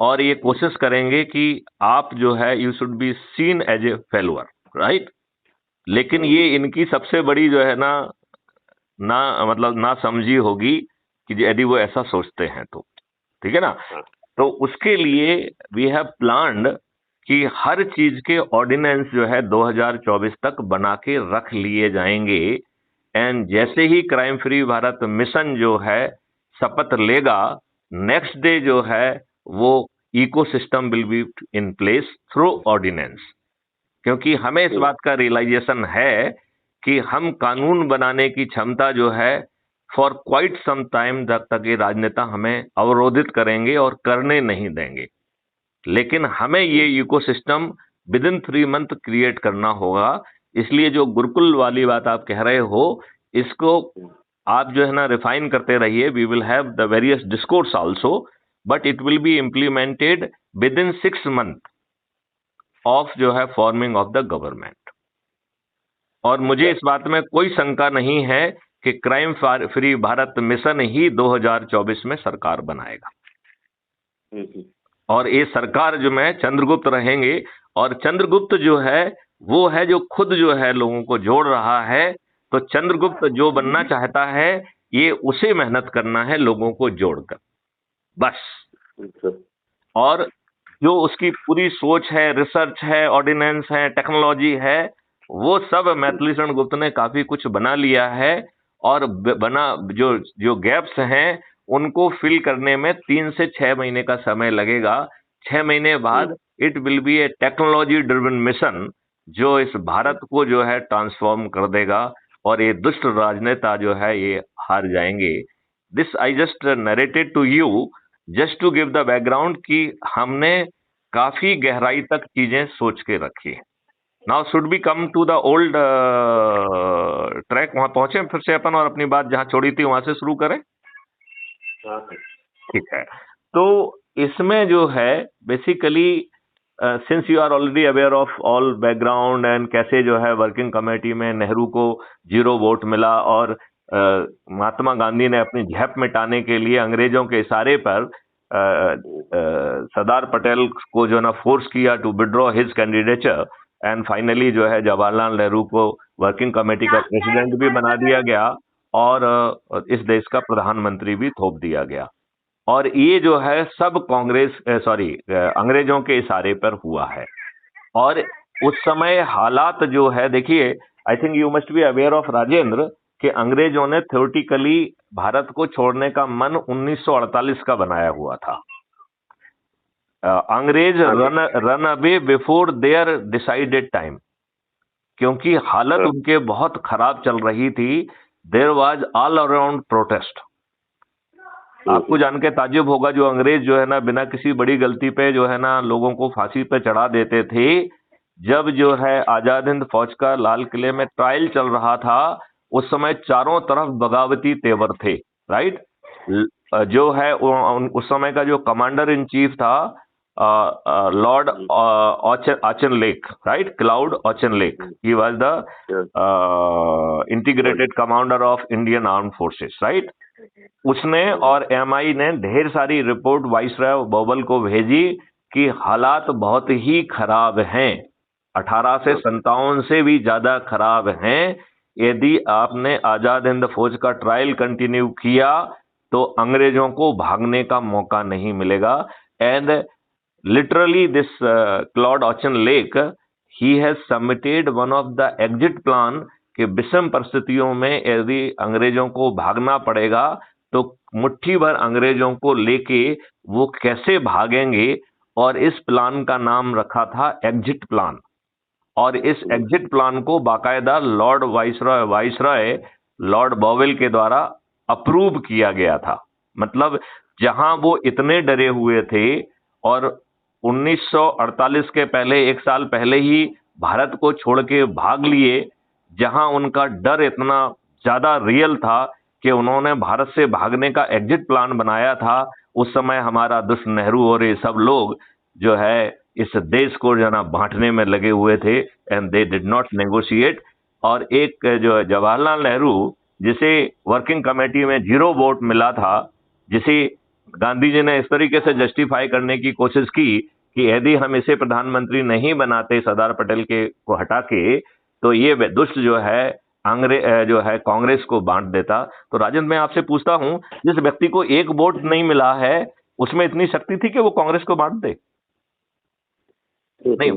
और ये कोशिश करेंगे कि आप जो है you should be seen as a failure, right? लेकिन ये इनकी सबसे बड़ी जो है ना समझी होगी कि यदि वो ऐसा सोचते हैं तो, ठीक है ना? तो उसके लिए वी हैव प्लान्ड कि हर चीज के ऑर्डिनेंस जो है 2024 तक बना के रख लिए जाएंगे। एंड जैसे ही क्राइम फ्री भारत मिशन जो है शपथ लेगा, नेक्स्ट डे जो है वो ecosystem will be in place through ordinance. क्योंकि हमें इस बात का रियलाइजेशन है कि हम कानून बनाने की क्षमता जो है फॉर क्वाइट सम टाइम तक ये राजनेता हमें अवरोधित करेंगे और करने नहीं देंगे। लेकिन हमें ये ecosystem with in 3 month create करना होगा। इसलिए जो गुरुकुल वाली बात आप कह रहे हो, इसको आप जो है ना रिफाइन करते रहिए। We will have the various discourse also, but it will be implemented within 6 month of जो है फॉर्मिंग ऑफ द गवर्नमेंट। और मुझे इस बात में कोई शंका नहीं है कि क्राइम फ्री भारत मिशन ही 2024 में सरकार बनाएगा। और ये सरकार जो में चंद्रगुप्त रहेंगे, और चंद्रगुप्त जो है वो है जो खुद जो है लोगों को जोड़ रहा है। तो चंद्रगुप्त जो बनना चाहता है, ये उसे मेहनत करना है लोगों को जोड़कर, बस। और जो उसकी पूरी सोच है, रिसर्च है, ऑर्डिनेंस है, टेक्नोलॉजी है, वो सब मैथिलीशरण गुप्त ने काफी कुछ बना लिया है। और जो गैप्स हैं उनको फिल करने में 3 से 6 महीने का समय लगेगा। 6 महीने बाद it will be A technology driven mission जो इस भारत को जो है ट्रांसफॉर्म कर देगा। और ये दुष्ट राजनेता जो है ये हार जाएंगे। This I just narrated to you just to give the background कि हमने काफी गहराई तक चीजें सोच के रखी। Now should be come to the old track, वहां पहुंचे फिर से अपन और अपनी बात जहां छोड़ी थी वहां से शुरू करें। ठीक है, तो इसमें जो है basically since you are already aware of all background and कैसे जो है वर्किंग कमेटी में नेहरू को 0 वोट मिला और महात्मा गांधी ने अपनी झेप मिटाने के लिए अंग्रेजों के इशारे पर सरदार पटेल को जो ना फोर्स किया to withdraw his candidature and finally जो है जवाहरलाल नेहरू को वर्किंग कमेटी का प्रेसिडेंट भी बना दिया गया और इस देश का प्रधानमंत्री भी थोप दिया गया। और ये जो है सब अंग्रेजों के इशारे पर हुआ है। और उस समय हालात जो है, देखिए, I think you must be aware of Rajendra कि अंग्रेजों ने थ्योरेटिकली भारत को छोड़ने का मन 1948 का बनाया हुआ था। अंग्रेज run away before their decided time, क्योंकि हालत उनके बहुत खराब चल रही थी। There was all around protest. आपको जान के ताज्जुब होगा, जो अंग्रेज जो है ना बिना किसी बड़ी गलती पे जो है ना लोगों को फांसी पे चढ़ा देते थे। जब जो है आजाद हिंद फौज का लाल किले में ट्रायल चल रहा था, उस समय चारों तरफ बगावती तेवर थे, राइट। जो है उस समय का जो कमांडर इन चीफ था lord Auchinleck, right, Claude Auchinleck, he was the integrated commander of Indian armed forces, right. उसने और एमआई ने ढेर सारी रिपोर्ट वाइसरॉय बोबल को भेजी कि हालात बहुत ही खराब हैं, 1857 से भी ज्यादा खराब हैं। यदि आपने आजाद हिंद फौज का ट्रायल कंटिन्यू किया तो अंग्रेजों को भागने का मौका नहीं मिलेगा। And literally this Claude Auchinleck, he has submitted one of the exit plan कि विषम परिस्थितियों में यदि अंग्रेजों को भागना पड़ेगा तो मुट्ठी भर अंग्रेजों को लेके वो कैसे भागेंगे, और इस प्लान का नाम रखा था एग्जिट प्लान। और इस एग्जिट प्लान को बाकायदा लॉर्ड वाइसरॉय लॉर्ड बोवेल के द्वारा अप्रूव किया गया था। मतलब जहां वो इतने डरे हुए थे और 1948 के पहले 1 साल पहले ही भारत को छोड़ के भाग लिए, जहां उनका डर इतना ज्यादा रियल था कि उन्होंने भारत से भागने का एग्जिट प्लान बनाया था। उस समय हमारा दुष्ट नेहरू और ये सब लोग जो है इस देश को जो ना बांटने में लगे हुए थे, and they did not negotiate. और एक जो जवाहरलाल नेहरू, जिसे वर्किंग कमेटी में 0 वोट मिला था, जिसे गांधी जी ने इस तरीके से जस्टिफाई करने की कोशिश की कि यदि हम इसे प्रधानमंत्री नहीं बनाते सरदार पटेल के को हटा के, तो ये दुष्ट जो है जो है कांग्रेस को बांट देता। तो राजेंद्र, मैं आपसे पूछता हूं, जिस व्यक्ति को 1 वोट नहीं मिला है उसमें इतनी शक्ति थी कि वो कांग्रेस को बांट दे? नहीं,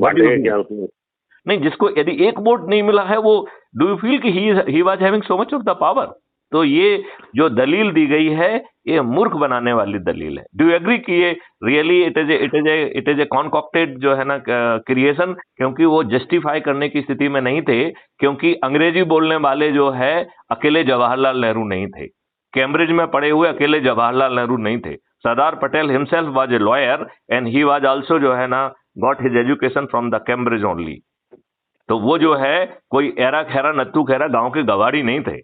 नहीं, जिसको यदि 1 वोट नहीं मिला है, वो डू यू फील कि he was having so much of the power? तो ये जो दलील दी गई है ये मूर्ख बनाने वाली दलील है। डू यू एग्री कि ये really it is A concocted जो है ना क्रिएशन, क्योंकि वो जस्टिफाई करने की स्थिति में नहीं थे, क्योंकि अंग्रेजी बोलने वाले जो है अकेले जवाहरलाल नेहरू नहीं थे, कैम्ब्रिज में पढ़े हुए अकेले जवाहरलाल नेहरू नहीं थे। Sardar Patel himself was a lawyer and he was also जो है ना got his education from the Cambridge only. तो वो जो है कोई एरा खैरा नत्थू खैरा गांव के गवारी नहीं थे।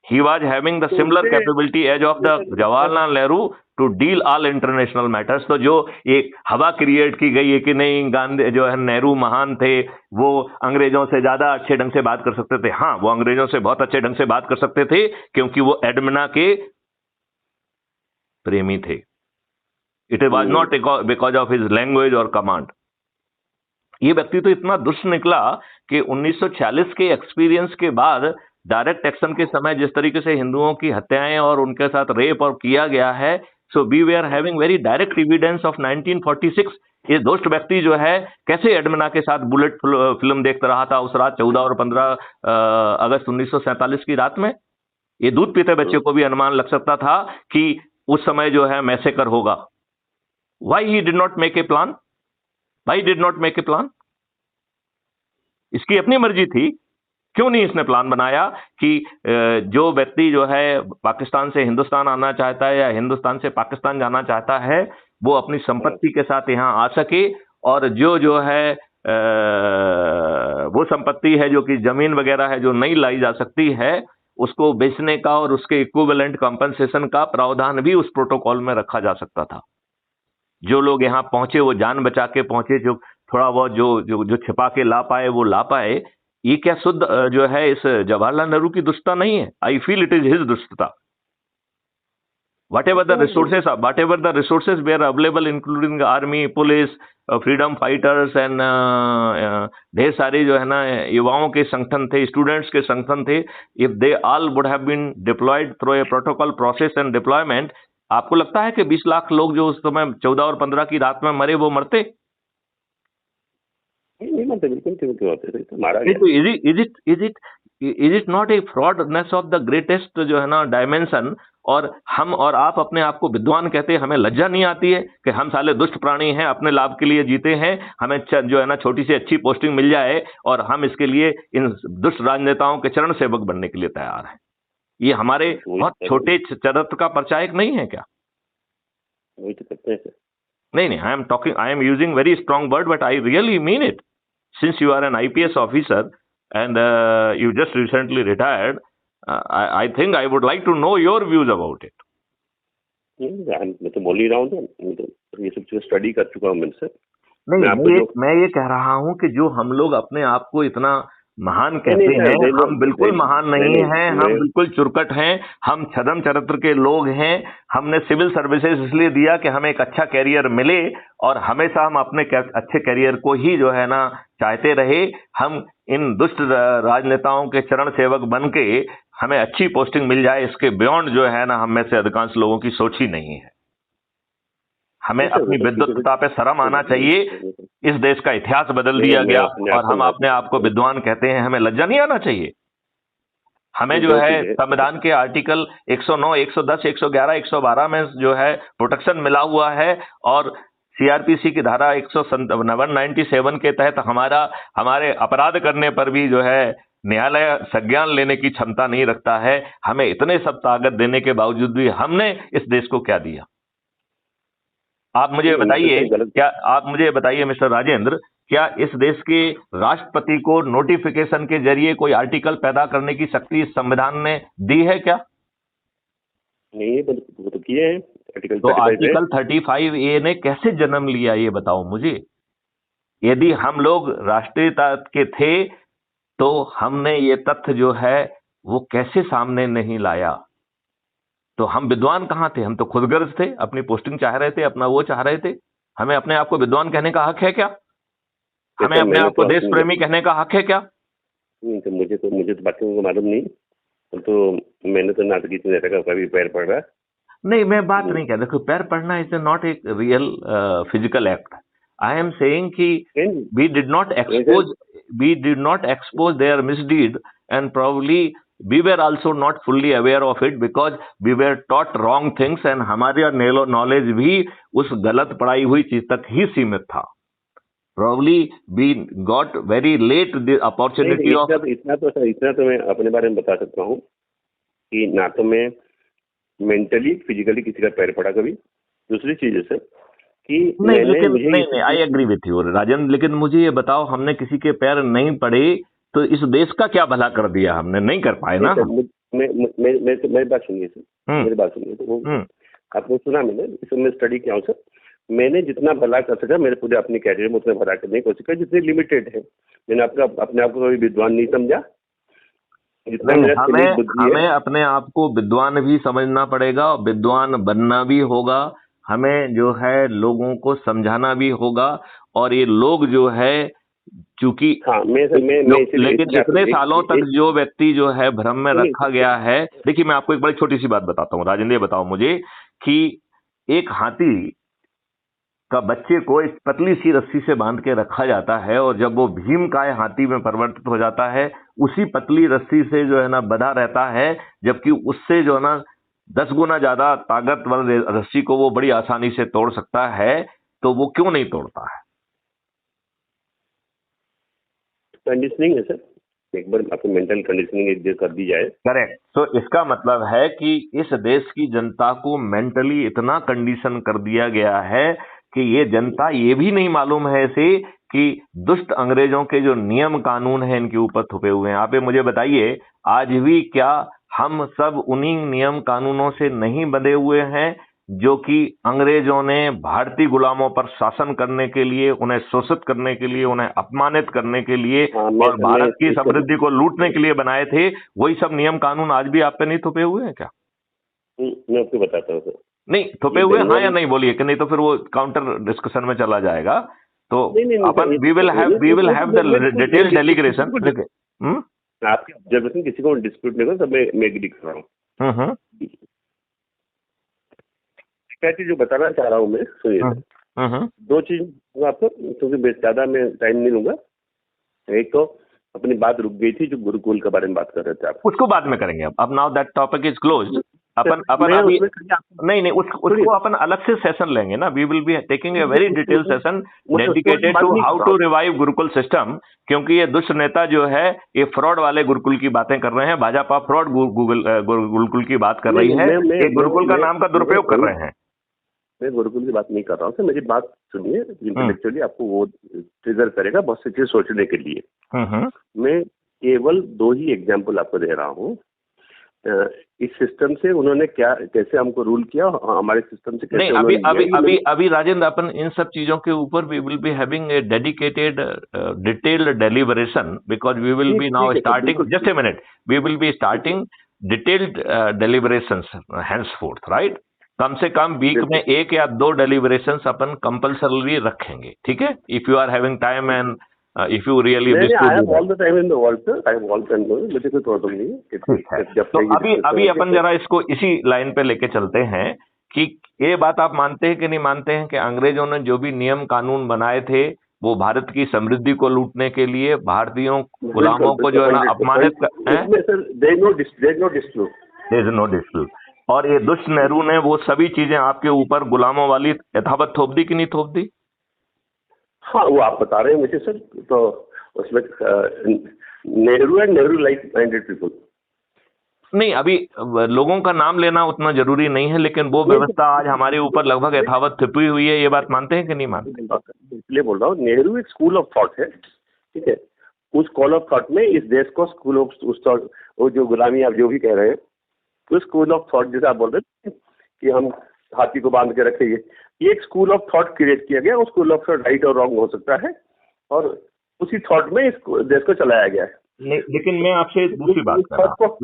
He was having the similar capability as of the Jawaharlal Nehru to deal all international matters। तो जो एक हवा क्रिएट की गई है कि नहीं गांधी जो है नेहरू महान थे, वो अंग्रेजों से ज्यादा अच्छे ढंग से बात कर सकते थे। हाँ, वो अंग्रेजों से बहुत अच्छे ढंग से बात कर सकते थे क्योंकि वो एडमिना के प्रेमी थे। It was not because of his language और कमांड। ये व्यक्ति तो इतना दुष्ट निकला कि 1946 के एक्सपीरियंस के बाद डायरेक्ट एक्शन के समय जिस तरीके से हिंदुओं की हत्याएं और उनके साथ रेप और किया गया है, so we way are having very direct evidence of 1946। ये दुष्ट व्यक्ति जो है कैसे एडमिना के साथ बुलेट फिल्म देखता रहा था उस रात 14 और 15 अगस्त 1947 की रात में। ये दूध पीते बच्चे को भी अनुमान लग सकता था कि उस समय जो है मैसेकर होगा। Why he did not make a plan? Why did not make a plan? इसकी अपनी मर्जी थी क्यों नहीं इसने प्लान बनाया कि जो व्यक्ति जो है पाकिस्तान से हिंदुस्तान आना चाहता है या हिंदुस्तान से पाकिस्तान जाना चाहता है वो अपनी संपत्ति के साथ यहाँ आ सके, और जो है वो संपत्ति है जो कि जमीन वगैरह है जो नहीं लाई जा सकती है, उसको बेचने का और उसके इक्विवेलेंट कंपनसेशन का प्रावधान भी उस प्रोटोकॉल में रखा जा सकता था। जो लोग यहाँ पहुंचे वो जान बचा के पहुंचे, जो थोड़ा बहुत जो छिपा के ला पाए वो ला पाए। ये क्या शुद्ध जो है इस जवाहरलाल नेहरू की दुष्टता नहीं है? I feel it is his दुष्टता। whatever the resources were available, including the army, police, freedom fighters and ढेर सारे जो है ना युवाओं के संगठन थे, स्टूडेंट्स के संगठन थे, if they all would have been deployed through a protocol process and deployment, आपको लगता है कि 20 लाख लोग जो उस समय 14 और 15 की रात में मरे वो मरते? नहीं मरते, बिल्कुल क्यों होते थे, मारा गया। तो is it not a fraudness of the greatest जो है ना डायमेंशन? और हम और आप अपने आप को विद्वान कहते हैं, हमें लज्जा नहीं आती है कि हम साले दुष्ट प्राणी हैं, अपने लाभ के लिए जीते हैं, हमें जो है ना छोटी सी अच्छी पोस्टिंग मिल जाए और हम इसके लिए इन दुष्ट राजनेताओं के चरण सेवक बनने के लिए तैयार हैं? ये हमारे बहुत छोटे चरित्र का परिचायक नहीं है क्या? वही तो करते हैं। नहीं, I am using very strong word but I really mean it. Since you are an IPS officer and you just recently retired, I think I would like to know your views about it. मैं तो बोल ही रहा हूँ, ये सब चीजें study कर चुका हूँ मैं। नहीं, मैं ये कह रहा हूँ कि जो हम लोग अपने आप को इतना महान कहते हैं, हम बिल्कुल महान नहीं हैं, हम बिल्कुल चुरकट हैं, हम छद्म चरित्र के लोग हैं। हमने सिविल सर्विसेज इसलिए दिया कि हमें एक अच्छा कैरियर मिले और हमेशा हम अपने अच्छे कैरियर को ही जो है ना चाहते रहे। हम इन दुष्ट राजनेताओं के चरण सेवक बन के हमें अच्छी पोस्टिंग मिल जाए, इसके बियॉन्ड जो है ना हम में से अधिकांश लोगों की सोच ही नहीं है। हमें अपनी विद्वत्ता पे शर्म आना चाहिए। इस देश का इतिहास बदल दिया गया और हम अपने आप को विद्वान कहते हैं, हमें लज्जा नहीं आना चाहिए। हमें जो है संविधान के आर्टिकल 109, 110, 111, 112 में जो है प्रोटेक्शन मिला हुआ है और CRPC की धारा 197 के तहत हमारे अपराध करने पर भी जो है न्यायालय संज्ञान लेने की क्षमता नहीं रखता है। हमें इतने सब ताकत देने के बावजूद भी हमने इस देश को क्या दिया? आप मुझे बताइए मिस्टर राजेंद्र, क्या इस देश के राष्ट्रपति को नोटिफिकेशन के जरिए कोई आर्टिकल पैदा करने की शक्ति इस संविधान ने दी है क्या? नहीं, वो तो किए हैं। आर्टिकल 35A ने कैसे जन्म लिया ये बताओ मुझे। यदि हम लोग राष्ट्रीयता के थे तो हमने ये तथ्य जो है वो कैसे सामने नहीं लाया? तो हम विद्वान कहाँ थे? हम तो खुदगर्ज थे, अपनी पोस्टिंग चाह रहे थे, अपना वो चाह रहे थे। हमें अपने आप को विद्वान कहने का हक है क्या? हमें अपने आप को देश प्रेमी कहने का हक है क्या? तो मुझे तो बाकी को मालूम नहीं, तो मैंने तो नाटक की का कभी पैर पड़ रहा नहीं। मैं बात नहीं कह रहा, पैर पड़ना is not a real physical act. I am saying कि we did not expose their misdeed and probably we were also not fully aware of it because we were taught wrong things and हमारा knowledge भी उस गलत पढ़ाई हुई चीज तक ही सीमित था। Probably we got very late the opportunity of इतना तो मैं अपने बारे में बता सकता हूँ कि ना तो मैं मेंटली फिजिकली किसी का पैर पड़ा कभी। दूसरी चीज है सर कि नहीं, I agree with you Rajendra, लेकिन मुझे ये बताओ, हमने किसी के पैर नहीं पड़े तो इस देश का क्या भला कर दिया? हमने नहीं कर पाए ना। मेरी बात सुनिए सर, मेरी बात सुनिए। तो आपने सुना, मैंने इसमें स्टडी किया हूँ सर। मैंने जितना भला कर सका मेरे पूरे अपने कैरियर में उतना भला करने की कोशिश की जितनी लिमिटेड है। मैंने अपने आप को कभी विद्वान नहीं समझा। हमें अपने आप को विद्वान भी समझना पड़ेगा और विद्वान बनना भी होगा। हमें जो है लोगों को समझाना भी होगा और ये लोग जो है चूंकि लेकिन इतने सालों तक जो व्यक्ति जो है भ्रम में रखा गया है। देखिए, मैं आपको एक बड़ी छोटी सी बात बताता हूँ राजेंद्र, बताओ मुझे कि एक हाथी का बच्चे को एक पतली सी रस्सी से बांध के रखा जाता है और जब वो भीमकाय हाथी में परिवर्तित हो जाता है उसी पतली रस्सी से जो है ना बंधा रहता है, जबकि उससे जो है ना 10 गुना ज्यादा ताकतवर रस्सी को वो बड़ी आसानी से तोड़ सकता है। तो वो क्यों नहीं तोड़ता है? कंडीशनिंग है सर। एक बार आपको मेंटल कंडीशनिंग एक जो कर दी जाए। करेक्ट। तो इसका मतलब है कि इस देश की जनता को मेंटली इतना कंडीशन कर दिया गया है कि ये जनता ये भी नहीं मालूम है इसे कि दुष्ट अंग्रेजों के जो नियम कानून हैं इनके ऊपर थुपे हुए हैं। आप ये मुझे बताइए, आज भी क्या हम सब उन्हीं नियम कानूनों से नहीं बंधे हुए हैं जो कि अंग्रेजों ने भारतीय गुलामों पर शासन करने के लिए, उन्हें शोषित करने के लिए, उन्हें अपमानित करने के लिए और भारत की समृद्धि को लूटने के लिए बनाए थे? वही सब नियम कानून आज भी आप पे नहीं थुपे हुए हैं क्या? मैं आपको बताता हूँ सर। नहीं थुपे हुए, हाँ या नहीं बोलिए, कि नहीं तो फिर वो काउंटर डिस्कशन में चला जाएगा। तो अपन we will have the detail delegation. आपकी ऑब्जर्वेशन किसी को डिस्प्यूट नहीं कर, मैं एग्री कर रहा हूँ। क्या चीज जो बताना चाह रहा हूँ मैं, सुनिए। दो चीज आपको, क्योंकि ज्यादा मैं टाइम नहीं लूंगा। एक तो अपनी बात रुक गई थी जो गुरुकुल के बारे में बात कर रहे थे आप, उसको बाद में करेंगे। अब now that topic is closed. अपन अभी नहीं उसको अपन अलग से सेशन लेंगे ना। We will be taking a very detail session dedicated to how to revive gurukul system, क्योंकि ये दुष्ट नेता जो है ये फ्रॉड वाले गुरुकुल की बातें कर रहे हैं। भाजपा फ्रॉड गुरुकुल की बात कर रही है, ये गुरुकुल का नाम का दुरुपयोग कर रहे हैं। मैं गुरुकुल की बात नहीं कर रहा हूँ सर, मेरी बात सुनिए। इंटेलेक्चुअली आपको वो ट्रिगर करेगा बहुत सी चीज सोचने के लिए। मैं केवल दो ही एग्जांपल आपको दे रहा हूँ। इस सिस्टम से उन्होंने क्या, कैसे हमको रूल किया, हमारे सिस्टम से कैसे नहीं। अभी राजेंद्र, अपन इन सब चीजों के ऊपर we will be having a dedicated detailed deliberation, because we will be now starting, just a minute, we will be starting detailed deliberations henceforth, right? कम से कम वीक में 1 या 2 डेलिबरेशंस अपन कंपल्सरी रखेंगे, ठीक है? If you are having time and if you really wish to do all the time in the world, sir. I have all time. मुझे कोई प्रॉब्लम नहीं है। तो अभी अपन जरा इसको इसी लाइन पे लेके चलते हैं कि ये बात आप मानते हैं कि नहीं मानते हैं कि अंग्रेजों ने जो भी नियम कानून बनाए थे वो भारत की समृद्धि को लूटने के लिए भारतीयों गुलामों को जो है ना अपमानित नो डिस्प्यूट। और ये दुष्ट नेहरू ने वो सभी चीजें आपके ऊपर गुलामों वाली यथावत थोप दी कि नहीं थोप दी? हाँ, वो आप बता रहे हैं मुझे सर। तो उसमें Nehru and Nehru like minded people. नहीं, अभी लोगों का नाम लेना उतना जरूरी नहीं है, लेकिन वो व्यवस्था आज हमारे ऊपर लगभग यथावत थिपी हुई है। ये बात मानते हैं कि नहीं मानते? इसलिए बोल रहा हूँ, नेहरू एक स्कूल ऑफ थॉट है, ठीक है? उस स्कूल ऑफ थॉट में इस देश को स्कूल ऑफ वो जो गुलामी आप जो भी कह रहे हैं, तो स्कूल ऑफ थॉट जैसे आप बोल रहे हैं कि हम हाथी को बांध के रखेंगे, ये एक स्कूल ऑफ थॉट क्रिएट किया गया। उस स्कूल ऑफ थॉट राइट और रॉन्ग हो सकता है, और उसी थॉट में इस देश को चलाया गया है। लेकिन मैं आपसे दूसरी बात कर रहा हूँ।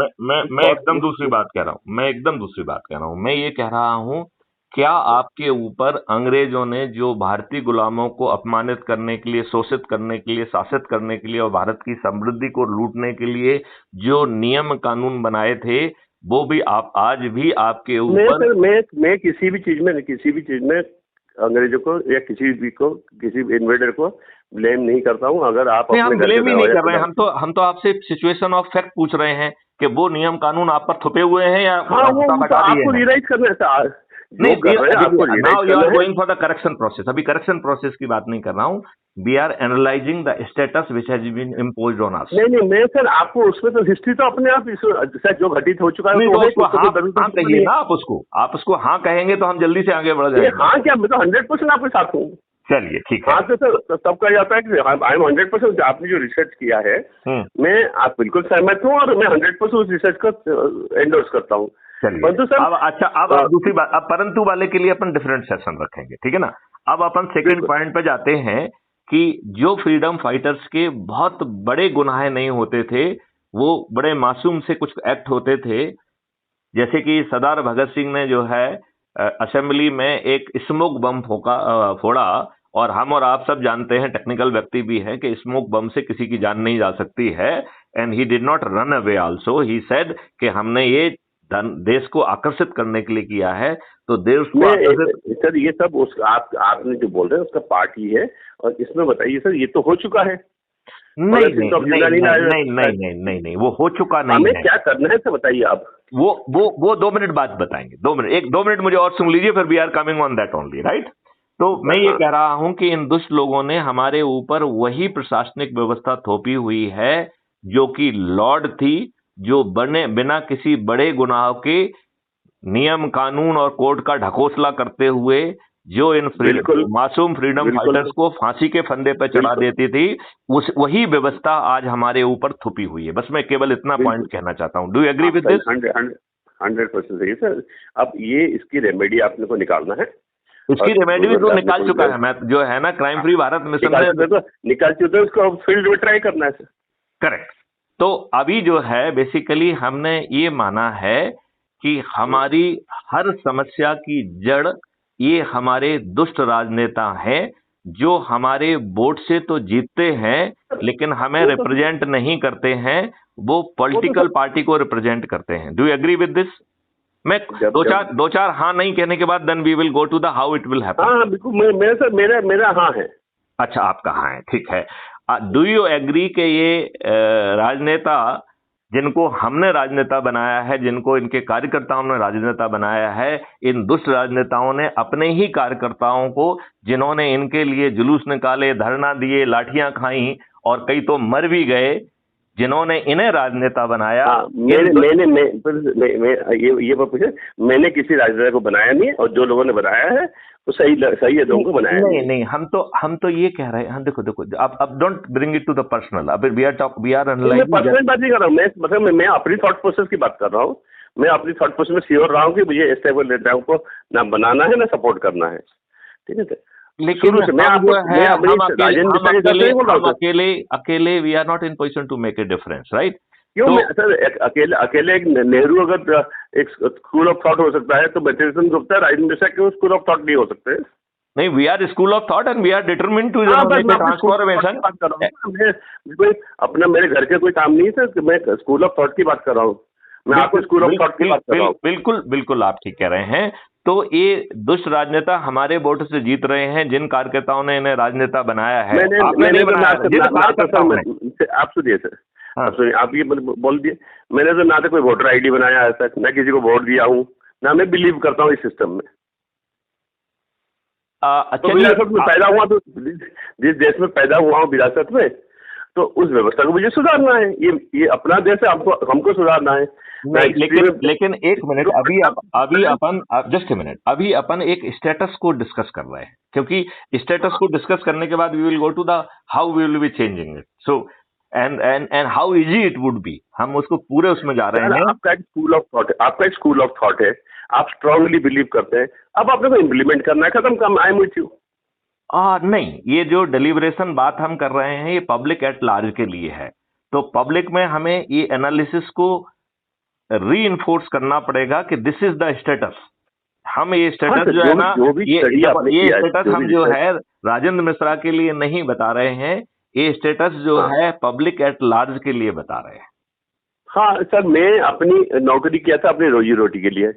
मैं एकदम दूसरी बात कह रहा हूँ। मैं ये कह रहा हूँ, क्या आपके ऊपर अंग्रेजों ने जो भारतीय गुलामों को अपमानित करने के लिए, शोषित करने के लिए, शासित करने के लिए और भारत की समृद्धि को लूटने के लिए जो नियम कानून बनाए थे, वो भी आप आज भी आपके ऊपर? मैं किसी भी चीज में अंग्रेजों को या किसी इन्वेडर को ब्लेम नहीं करता हूं। अगर आप हम ब्लेम ही नहीं कर रहे हैं, हम तो आपसे सिचुएशन ऑफ फैक्ट पूछ रहे हैं कि वो नियम कानून आप पर थुपे हुए हैं या आपको रियलाइज करना है। Now you are going for the correction process. अभी करेक्शन प्रोसेस की बात नहीं कर रहा हूँ। We are analysing the status which has been imposed on us. नहीं, मैं सर आपको उसमें तो हिस्ट्री तो अपने आप जो घटित हो चुका है तो उसको हाँ कहिए ना। आप उसको हाँ कहेंगे तो हम जल्दी से आगे बढ़ जाएंगे। हाँ क्या, मैं तो 100% आपके साथ हूँ। चलिए ठीक है। हाँ तो सर तब कहा जाता है कि आई एम 100%। आपने जो रिसर्च किया है मैं आप बिल्कुल सहमत हूँ, और मैं 100% उस रिसर्च को एंडोर्स करता हूँ। परंतु सर अब दूसरी बात, अब परंतु वाले के लिए अपन डिफरेंट सेशन रखेंगे, ठीक है ना? अब अपन सेकंड पॉइंट पे जाते हैं कि जो फ्रीडम फाइटर्स के बहुत बड़े गुनाह नहीं होते थे, वो बड़े मासूम से कुछ एक्ट होते थे। जैसे कि सरदार भगत सिंह ने जो है असेंबली में एक स्मोक बम फोड़ा, और हम और आप सब जानते हैं, टेक्निकल व्यक्ति भी है, कि स्मोक बम से किसी की जान नहीं जा सकती है। And he did not run away also. He said कि हमने ये देश को आकर्षित करने के लिए किया है। तो देश को सर ये सब आपने जो बोल रहे हैं उसका पार्ट ही है। और इसमें बताइए सर, ये तो हो चुका है। नहीं, वो हो चुका नहीं है। क्या करना है सर बताइए आप। वो 2 मिनट बाद बताएंगे। 2 मिनट मुझे और सुन लीजिए, फिर we are coming on that only, right? तो मैं ये कह रहा हूं कि इन दुष्ट लोगों ने हमारे ऊपर वही प्रशासनिक व्यवस्था थोपी हुई है जो कि लॉर्ड थी, जो बिना किसी बड़े गुनाह के नियम कानून और कोर्ट का ढकोसला करते हुए जो इन मासूम फ्रीडम फाइटर्स को फांसी के फंदे पर चढ़ा देती थी, वही व्यवस्था आज हमारे ऊपर थुपी हुई है। बस मैं केवल इतना पॉइंट कहना चाहता हूं। Do you agree with this? 100% सही सर। अब ये इसकी रेमेडी आपने को निकालना है। इसकी रेमेडी भी तो निकाल चुका है, मैं जो है ना क्राइम फ्री भारत मिशन निकाल चुका है, उसको फील्ड में ट्राई करना है सर। करेक्ट। तो अभी जो है बेसिकली हमने ये माना है कि हमारी हर समस्या की जड़ ये हमारे दुष्ट राजनेता हैं, जो हमारे वोट से तो जीतते हैं लेकिन हमें रिप्रेजेंट नहीं करते हैं, वो पॉलिटिकल पार्टी को रिप्रेजेंट करते हैं। Do you agree with this? मैं दो चार हाँ नहीं कहने के बाद then we will go to the how it will happen. हाँ बिल्कुल, मेरा हाँ है। अच्छा, आपका हाँ है, ठीक है। डू यू एग्री कि ये राजनेता जिनको हमने राजनेता बनाया है, जिनको इनके कार्यकर्ताओं ने राजनेता बनाया है, इन दुष्ट राजनेताओं ने अपने ही कार्यकर्ताओं को, जिन्होंने इनके लिए जुलूस निकाले, धरना दिए, लाठियां खाई और कई तो मर भी गए, जिन्होंने इन्हें राजनेता बनाया। मैंने किसी राजनेता को बनाया नहीं, और जो लोगों ने बनाया है वो सही है, लोगों को बनाया नहीं, हम तो ये कह रहे हैं, देखो अब don't bring it to the personal. अब वी आर एनालाइजिंग। मैं पर्सनल बात नहीं कर रहा हूँ, मतलब मैं अपनी थॉट प्रोसेस की बात कर रहा हूँ। मैं अपनी थॉट प्रोसेस में श्योर रहा हूँ कि मुझे इस टाइप के नेताओं को ना बनाना है ना सपोर्ट करना है, ठीक है। लेकिन अकेले we are not in position to make a difference, right? क्यों सर? अकेले एक नेहरू अगर एक स्कूल ऑफ थॉट हो सकता है, तो बच्चन गुप्ता राजेंद्र मिश्रा क्यों स्कूल ऑफ थॉट नहीं हो सकते? नहीं, we are school of thought and we are determined to transformation. अपना मेरे घर के कोई काम नहीं है, मैं स्कूल ऑफ थॉट की बात कर रहा हूँ। मैं आपको स्कूल ऑफ थॉट की बात कर रहा हूँ। बिल्कुल आप ठीक कह रहे हैं। तो ये दुष्ट राजनेता हमारे वोट से जीत रहे हैं, जिन कार्यकर्ताओं ने इन्हें राजनेता बनाया है। आप सुनिए सर, आप ये बोल दिए, मैंने तो ना तो कोई वोटर आईडी बनाया है तक, ना किसी को वोट दिया हूँ, ना मैं बिलीव करता हूँ इस सिस्टम में। तो विरासत में पैदा हुआ, तो जिस देश में पैदा हुआ हूँ विरासत में, तो उस व्यवस्था को मुझे सुधारना है। ये अपना देश है, हमको सुधारना है। लेकिन एक मिनट, अभी अपन जस्ट ए मिनट, अभी अपन एक स्टेटस को डिस्कस कर रहे हैं, क्योंकि स्टेटस को डिस्कस करने के बाद we will go to the how we will be changing it. So and how easy it would be, हम उसको पूरे उसमें जा रहे हैं। आपका एक स्कूल ऑफ थॉट है, आप स्ट्रांगली बिलीव करते हैं, अब आपने को इम्प्लीमेंट करना है, खत्म काम। I am with you. नहीं, ये जो डिलीवरेशन बात हम कर रहे हैं, ये पब्लिक एट लार्ज के लिए है। तो पब्लिक में हमें ये एनालिसिस को रीइंफोर्स करना पड़ेगा कि दिस इज द स्टेटस। हम ये स्टेटस जो है ना, ये स्टेटस हम जो है राजेंद्र मिश्रा के लिए नहीं बता रहे हैं, ये स्टेटस जो है पब्लिक एट लार्ज के लिए बता रहे हैं। हाँ सर, मैं अपनी नौकरी किया था अपनी रोजी रोटी के लिए,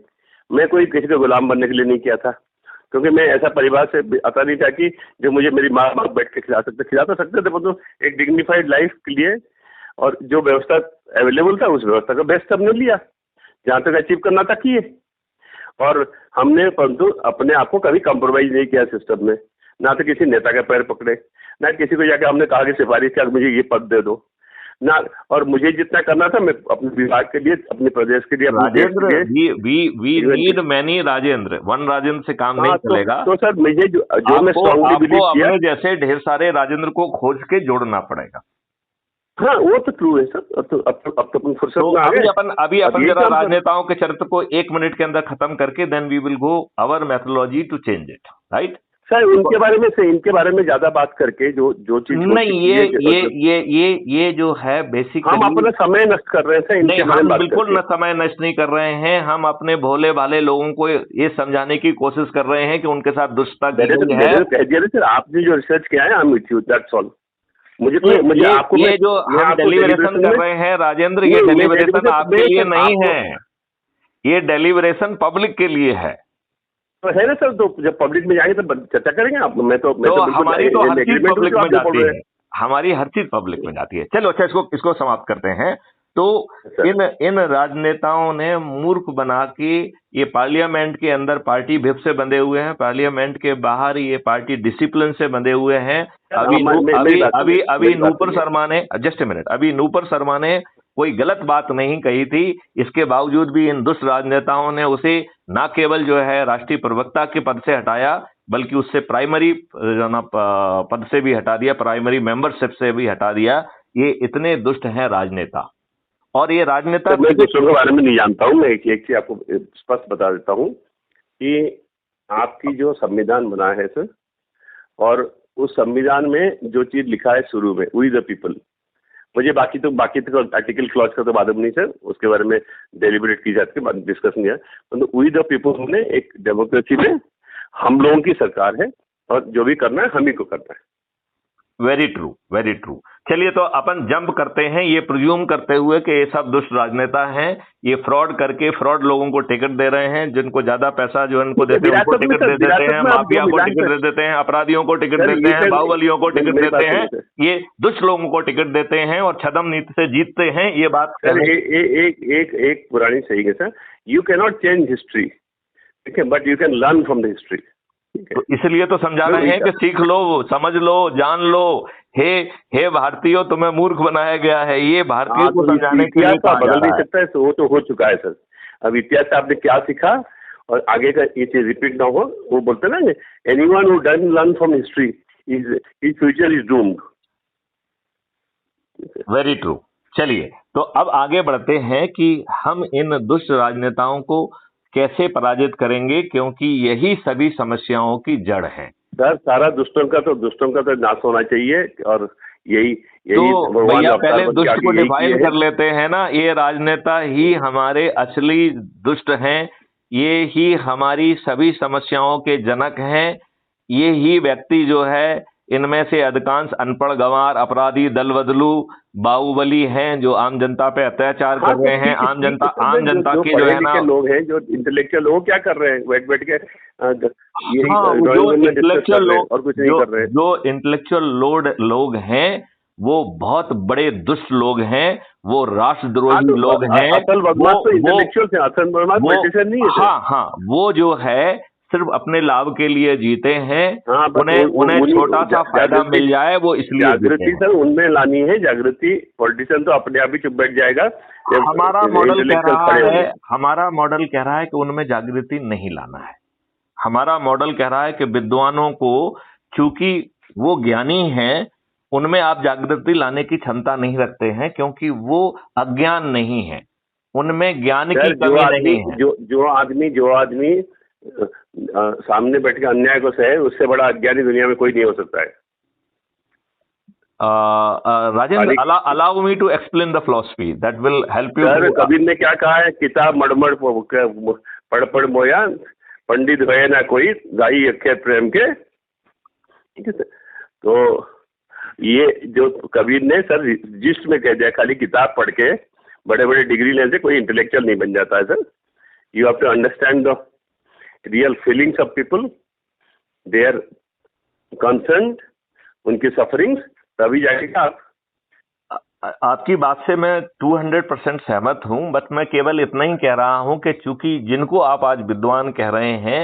मैं कोई किसी का गुलाम बनने के लिए नहीं किया था, क्योंकि मैं ऐसा परिवार से आता नहीं था कि जो मुझे मेरी माँ बाप बैठ के खिला तो सकते थे, मतलब एक डिग्निफाइड लाइफ के लिए, और जो व्यवस्था अवेलेबल था उस व्यवस्था का बेस्ट हमने लिया, जहाँ तक अचीव करना था किए। और हमने परंतु अपने आप को कभी कॉम्प्रोमाइज नहीं किया सिस्टम में, ना तो किसी नेता के पैर पकड़े, ना किसी को जाकर हमने कहा कि सिफारिश कर मुझे ये पद दे दो ना। और मुझे जितना करना था मैं अपने विभाग के लिए, अपने प्रदेश के लिए, Rajendra we need many Rajendra, one Rajendra से काम नहीं चलेगा। तो सर मुझे जो मैं स्ट्रांगली बिलीव किया, अपने जैसे ढेर सारे राजेंद्र को खोज के जोड़ना पड़ेगा। हाँ वो तो ट्रू है सर। अब तो अपन फुर्सत में आ गए। अभी अपन जरा राजनेताओं के चरित्र को 1 मिनट के अंदर खत्म करके then we will go our methodology to change it, right sir? इनके बारे में ज्यादा बात करके जो चीज नहीं, ये जो है बेसिकली हम अपना समय नष्ट कर रहे हैं सर। नहीं, हम बिल्कुल समय नष्ट नहीं कर रहे हैं। हम अपने भोले भाले लोगों को ये समझाने की कोशिश कर रहे हैं कि उनके साथ दुष्टता है। सर आपने जो रिसर्च किया है, I'm with you, that's all। मुझे आपको ये जो हम डिलीवरेशन कर रहे हैं राजेंद्र, ये डिलीवरेशन आपके लिए नहीं है, ये डिलीवरेशन पब्लिक के लिए है। तो है ना सर, तो जब पब्लिक में जाएंगे तो चर्चा करेंगे आप। मैं तो हमारी तो हर चीज पब्लिक में जाती है, हमारी हर चीज पब्लिक में जाती है। चलो अच्छा, इसको समाप्त करते हैं। तो इन राजनेताओं ने मूर्ख बना के, ये पार्लियामेंट के अंदर पार्टी व्हिप से बंधे हुए हैं, पार्लियामेंट के बाहर ये पार्टी डिसिप्लिन से बंधे हुए हैं। अभी नूपुर शर्मा ने, जस्ट ए मिनट, अभी नूपुर शर्मा ने कोई गलत बात नहीं कही थी, इसके बावजूद भी इन दुष्ट राजनेताओं ने उसे न केवल जो है राष्ट्रीय प्रवक्ता के पद से हटाया, बल्कि उससे प्राइमरी पद से भी हटा दिया, प्राइमरी मेंबरशिप से भी हटा दिया। ये इतने दुष्ट हैं राजनेता। और ये राजनेता, मैं दूसरों के बारे में नहीं जानता हूँ, मैं एक चीज आपको स्पष्ट बता देता हूँ कि आपकी जो संविधान बना है सर, और उस संविधान में जो चीज लिखा है शुरू में, वी द पीपल, मुझे बाकी तो आर्टिकल क्लॉज का तो मालूम नहीं सर, उसके बारे में डेलिब्रेट की जाती है, डिस्कस नहीं है, तो वी द पीपल ने एक डेमोक्रेसी में हम लोगों की सरकार है और जो भी करना है हम ही को करना है। Very true, very true. चलिए, तो अपन जंप करते हैं, ये प्रिज्यूम करते हुए कि ये सब दुष्ट राजनेता हैं, ये फ्रॉड करके फ्रॉड लोगों को टिकट दे रहे हैं, जिनको ज्यादा पैसा जो इनको देते हैं उनको टिकट दे देते हैं, माफिया को टिकट दे देते हैं, अपराधियों को टिकट देते हैं, बाहुबलियों को टिकट देते हैं, ये दुष्ट लोगों को टिकट देते हैं और छदम नीति से जीतते हैं। ये बात एक पुरानी सही है sir, you can not change history, ठीक है, but you can learn from the history. तो इसलिए तो समझा रहे हैं कि सीख लो, समझ लो, जान लो। हे भारतीयों, तुम्हें मूर्ख बनाया गया है। ये भारतीयों को समझाने के लिए बदल नहीं सकता है, तो वो तो हो चुका है सर। अब इतिहास से आपने क्या सीखा और आगे का ये चीज रिपीट ना हो, वो बोलते ना, anyone who doesn't learn from history his future is doomed. Very true. चलिए, तो अब आगे बढ़ते हैं कि हम इन दुष्ट राजनेताओं को कैसे पराजित करेंगे, क्योंकि यही सभी समस्याओं की जड़ है। सर, सारा दुष्टों का तो नाश होना चाहिए, और यही तो भैया पहले दुष्ट को डिफाइन कर लेते हैं ना। ये राजनेता ही हमारे असली दुष्ट हैं, ये ही हमारी सभी समस्याओं के जनक हैं। ये ही व्यक्ति जो है, इनमें से अधिकांश अनपढ़, गंवार, अपराधी, दलबदलू, बाहुबली हैं, जो आम जनता पे अत्याचार कर रहे हैं। आम जनता के जो है ना, लोग हैं, जो इंटेलेक्चुअल लोग क्या कर रहे हैं, बैठ के जो इंटेलेक्चुअल लोग और कुछ नहीं कर रहे हैं। जो इंटेलेक्चुअल लोग हैं, वो बहुत बड़े दुष्ट लोग हैं, वो राष्ट्रद्रोही लोग हैं। असल बदमाश तो इंटेलेक्चुअल थे, असल बदमाश पॉलिटिशियन नहीं है। हाँ, वो जो है सिर्फ अपने लाभ के लिए जीते हैं। उन्हें छोटा सा फायदा मिल जाए, वो इसलिए जागृति सर उनमें लानी है, जागृति। पॉलिटिशियन तो अपने आप ही चुप बैठ जाएगा। हमारा मॉडल कह रहा है कि उनमें जागृति नहीं लाना है। हमारा मॉडल कह रहा है कि विद्वानों को, चूंकि वो ज्ञानी हैं, उनमें आप जागृति लाने की क्षमता नहीं रखते हैं, क्योंकि वो अज्ञान नहीं है, उनमें ज्ञान की कमी नहीं है। जो आदमी सामने बैठ के अन्याय को सहे, उससे बड़ा अज्ञानी दुनिया में कोई नहीं हो सकता है। Rajendra, allow me to explain the philosophy that will help you. Sir, Kabir ने क्या कहा है, किताब मड़मड़ पढ़ मोया, पंडित भय ना कोई, गाई अक्षर प्रेम के। ठीक है सर, तो ये जो कबीर ने सर जिस्ट में कह दिया, खाली किताब पढ़ के बड़े बड़े डिग्री लेने से कोई इंटेलेक्चुअल नहीं बन जाता है sir. You have to understand the real feelings of people, their concern, उनकी सफरिंग्स, तभी जाएगा आप। आपकी बात से मैं 200% सहमत हूं, बट मैं केवल इतना ही कह रहा हूं कि चूंकि जिनको आप आज विद्वान कह रहे हैं,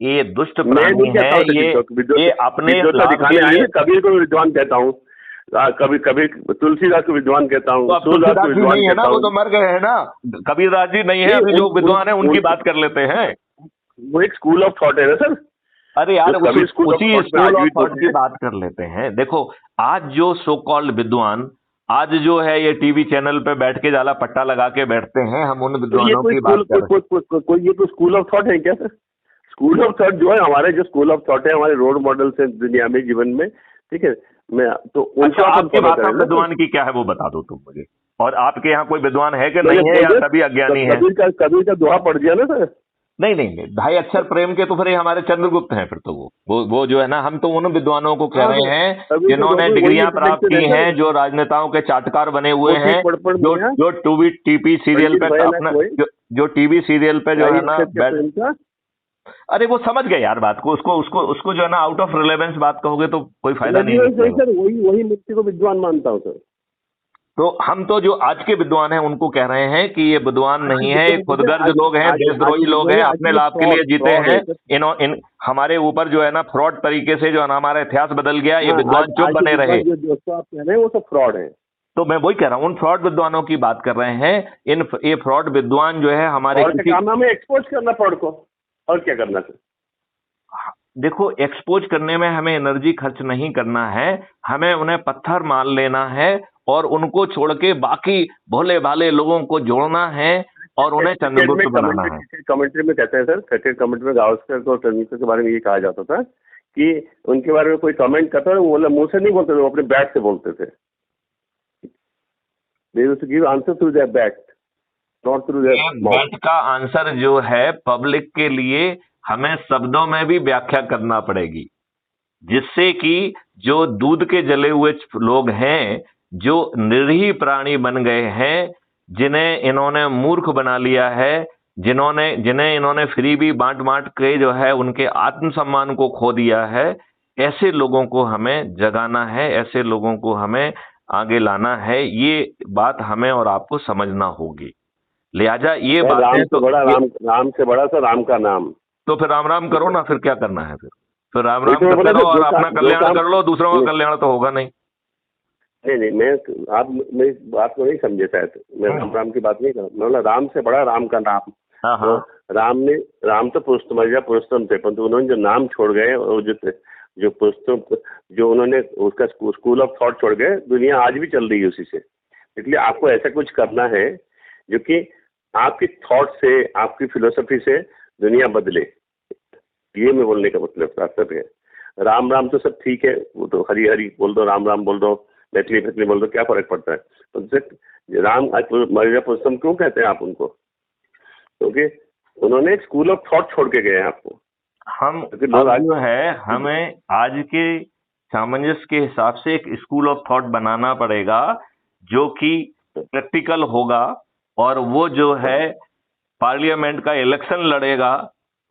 ये दुष्ट प्राणी है, ये अपने दिखाने आए। कबीर को विद्वान कहता हूँ, कभी तुलसीदास को विद्वान कहता हूँ, तुलसीदास जी नहीं है ना, वो तो मर गए हैं ना। कबीरदास जी नहीं है, अभी जो विद्वान है उनकी बात कर लेते हैं। वो एक स्कूल ऑफ थॉट है ना सर। अरे यार, उसी स्कूल ऑफ थॉट की बात कर लेते हैं। देखो, आज जो सो कॉल्ड विद्वान, आज जो है ये टीवी चैनल पे बैठ के जाला पट्टा लगा के बैठते हैं, हम उन विद्वानों की बात कर रहे हैं। कोई ये तो स्कूल ऑफ थॉट है क्या सर? स्कूल ऑफ थॉट जो है, हमारे जो स्कूल ऑफ थॉट है, हमारे रोल मॉडल से दुनिया में, जीवन में, ठीक है। मैं तो अच्छा, आपकी बात विद्वान की क्या है वो बता दो तुम मुझे, और आपके यहाँ कोई विद्वान है कि नहीं है, या सभी अज्ञानी है? कबीर का दोहा पढ़ दिया ना सर। नहीं, ढाई अक्षर प्रेम के तो फिर हमारे चंद्रगुप्त हैं। फिर तो वो जो है ना, हम तो उन विद्वानों को कह रहे हैं जिन्होंने डिग्रियां प्राप्त की हैं, जो राजनेताओं के चाटकार बने हुए हैं, जो टीवी सीरियल पे अपना जो टीवी सीरियल पे जो है ना, अरे वो समझ गए यार बात को, उसको जो है ना आउट ऑफ रिलेवेंस बात कहोगे तो कोई फायदा नहीं है सर। वही व्यक्ति को विद्वान मानता हूँ सर। तो हम तो जो आज के विद्वान हैं उनको कह रहे हैं कि ये विद्वान नहीं है, ये खुदगर्ज लोग हैं, देशद्रोही लोग हैं, अपने लाभ के लिए जीते हैं। हमारे ऊपर जो है ना फ्रॉड तरीके से जो है ना हमारा इतिहास बदल गया, ये विद्वान चुप बने रहे। जो आप कह रहे हैं वो सब फ्रॉड है। तो मैं वही कह रहा हूँ, उन फ्रॉड विद्वानों की बात कर रहे हैं। ये फ्रॉड विद्वान जो है हमारे हमें एक्सपोज करना फ्रॉड को, और क्या करना है? देखो, एक्सपोज करने में हमें एनर्जी खर्च नहीं करना है, हमें उन्हें पत्थर मान लेना है और उनको छोड़ के बाकी भोले भाले लोगों को जोड़ना है और उन्हें चंद्रगुप्त बनाना है। कमेंट्री में कहते हैं सर, क्रिकेट कमेंट्री में गावस्कर और तेंदुलकर के बारे में ये कहा जाता था कि उनके बारे में कोई कमेंट करता था, वो मुंह से नहीं बोलते थे, वो अपने बैट से बोलते थे। They used to give answer through their bat, not through their mouth. Bat का आंसर जो है पब्लिक के लिए हमें शब्दों में भी व्याख्या करना पड़ेगी, जिससे कि जो दूध के जले हुए लोग हैं, जो निरीह प्राणी बन गए हैं, जिन्हें इन्होंने मूर्ख बना लिया है, जिन्हें इन्होंने फ्री भी बांट बांट के जो है उनके आत्मसम्मान को खो दिया है, ऐसे लोगों को हमें जगाना है, ऐसे लोगों को हमें आगे लाना है। ये बात हमें और आपको समझना होगी। लिहाजा ये बात है तो राम से बड़ा सा राम का नाम, तो फिर राम राम करो ना, फिर क्या करना है? फिर राम राम करते रहो और अपना कल्याण कर लो, दूसरों का कल्याण तो होगा नहीं। नहीं, आप मेरी बात को नहीं समझे शायद। मैं राम की बात नहीं कर रहा, मैं राम से बड़ा राम का नाम। तो राम तो पुरुषोत्तम थे, परंतु उन्होंने जो नाम छोड़ गए और जो पुरुषोत्तम जो उन्होंने उसका स्कूल ऑफ थॉट छोड़ गए, दुनिया आज भी चल रही है उसी से। इसलिए आपको ऐसा कुछ करना है जो कि आपकी थॉट से, आपकी फिलोसफी से दुनिया बदले। ये मैं बोलने का मतलब तात्पर्य है। राम राम तो सब ठीक है, वो तो हरी हरी बोल दो, राम राम बोल दो, मैथिली मैथिली बोल दो, क्या फर्क पड़ता है? तो राम मर्यादा पुरुषोत्तम क्यों कहते हैं आप उनको? क्योंकि उन्होंने एक स्कूल ऑफ थॉट छोड़ के गए हैं आपको। हम जो है हमें आज के सामंजस्य के हिसाब से एक स्कूल ऑफ थॉट बनाना पड़ेगा जो कि प्रैक्टिकल होगा, और वो जो है पार्लियामेंट का इलेक्शन लड़ेगा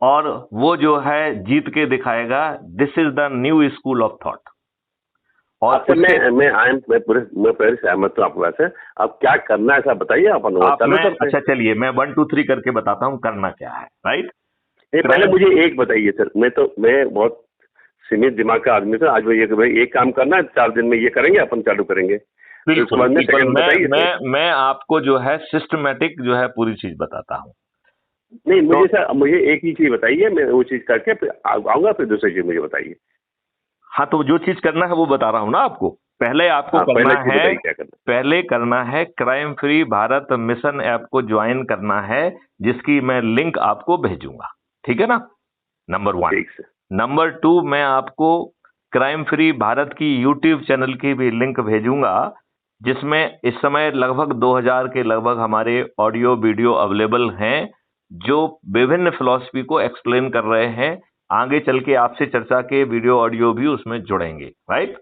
और वो जो है जीत के दिखाएगा। This is the new school of thought. और मैं पूरे सहमत हूँ आपको। वैसे अब क्या करना है ऐसा बताइए अपन। अच्छा चलिए, मैं 1 2 3 करके बताता हूँ करना क्या है। राइट, पहले मुझे एक बताइए सर। मैं बहुत सीमित दिमाग का आदमी था। आज भाई एक काम करना है, 4 दिन में ये करेंगे, अपन चालू करेंगे। मैं आपको जो है सिस्टमेटिक जो है पूरी चीज बताता हूँ। नहीं, मुझे एक ही चीज बताइए, मैं वो चीज करके फिर आऊंगा, फिर दूसरी चीज मुझे बताइए। हाँ, तो जो चीज करना है वो बता रहा हूँ ना आपको। पहले आपको पहले करना है crime free Bharat mission app को ज्वाइन करना है, जिसकी मैं लिंक आपको भेजूंगा। ठीक है ना, नंबर 1। नंबर 2, मैं आपको क्राइम फ्री भारत की यूट्यूब चैनल की भी लिंक भेजूंगा, जिसमें इस समय लगभग 2000 के लगभग हमारे ऑडियो वीडियो अवेलेबल हैं, जो विभिन्न फिलॉसफी को एक्सप्लेन कर रहे हैं। आगे चल के आपसे चर्चा के वीडियो ऑडियो भी उसमें जुड़ेंगे। राइट,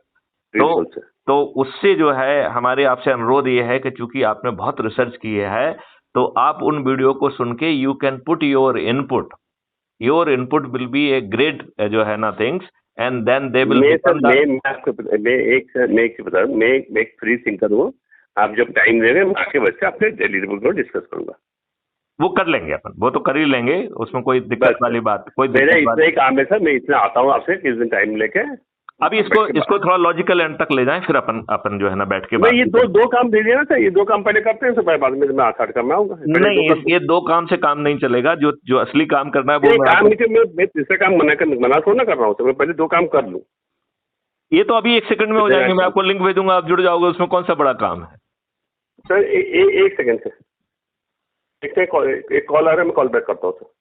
तो उससे जो है हमारे आपसे अनुरोध ये है कि चूंकि आपने बहुत रिसर्च की है, तो आप उन वीडियो को सुन के you can put your input will be a great जो है ना things, and then they will. मैं एक फ्री थिंकर हूँ। आप जब टाइम दे रहे हैं, आके बच्चे आपके डेली रिपोर्ट को डिस्कस करूंगा। वो कर लेंगे अपन, वो तो कर ही लेंगे, उसमें कोई दिक्कत वाली बात मेरा इतना ही काम है सर। मैं इतना आता हूँ आपसे किस दिन टाइम लेके। अभी इसको थोड़ा लॉजिकल एंड तक ले जाएं, फिर अपन जो है ना बैठ के ये दो काम दे दिया ना सर। ये 2 काम पहले करते हैं, सब बाद में मैं 8 काम आऊंगा। नहीं, ये 2 काम से काम नहीं चलेगा। जो असली काम करना है वो काम मैं तीसरा काम मना थोड़ा ना कर रहा हूँ। मैं पहले 2 काम कर लूँ। ये तो अभी 1 सेकंड में हो जाएंगे। मैं आपको लिंक भेजूंगा, आप जुड़ जाओगे। उसमें कौन सा बड़ा काम है सर? 1 सेकंड से एक कॉल आ रहा है, मैं कॉल बैक करता हूँ सर।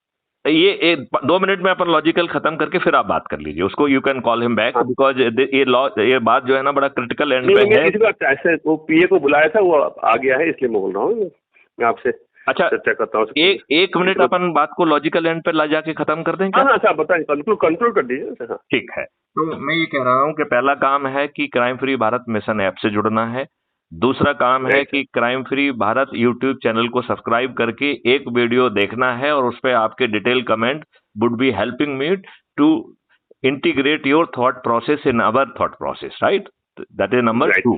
ये 2 मिनट में अपन लॉजिकल खत्म करके फिर आप बात कर लीजिए उसको। You can call him back, because ये बात जो है ना बड़ा क्रिटिकल एंड पे है। ऐसे वो पीए को बुलाया था, वो आ गया है, इसलिए मैं बोल रहा हूँ। मैं आपसे अच्छा चर्चा करता हूँ। एक मिनट अपन बात को लॉजिकल एंड पे ला जाके खत्म कर देंगे। हाँ सर, बताइए, कंट्रोल कर दीजिए। ठीक है, तो मैं ये कह रहा हूँ कि पहला काम है कि crime free Bharat mission app से जुड़ना है। दूसरा काम है कि crime free Bharat YouTube channel को सब्सक्राइब करके एक वीडियो देखना है, और उस पर आपके detail comment would be helping me to integrate your thought process in our thought process. Right, that is number 2।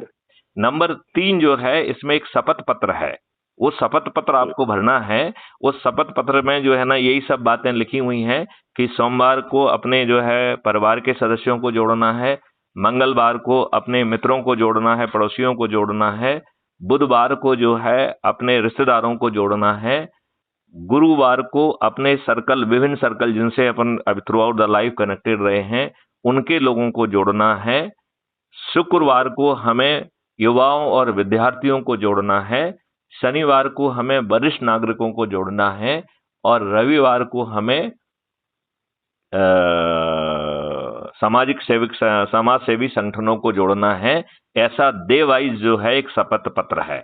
Number 3 जो है इसमें एक शपथ पत्र है, वो शपथ पत्र आपको भरना है। उस शपथ पत्र में जो है ना यही सब बातें लिखी हुई हैं कि सोमवार को अपने जो है परिवार के सदस्यों को जोड़ना है, मंगलवार को अपने मित्रों को जोड़ना है, पड़ोसियों को जोड़ना है, बुधवार को जो है अपने रिश्तेदारों को जोड़ना है, गुरुवार को अपने सर्कल, विभिन्न सर्कल जिनसे अपन अभी through out the life connected रहे हैं उनके लोगों को जोड़ना है, शुक्रवार को हमें युवाओं और विद्यार्थियों को जोड़ना है, शनिवार को हमें वरिष्ठ नागरिकों को जोड़ना है और रविवार को हमें सामाजिक सेवक, समाज सेवी संगठनों को जोड़ना है। ऐसा डे वाइज जो है एक शपथ पत्र है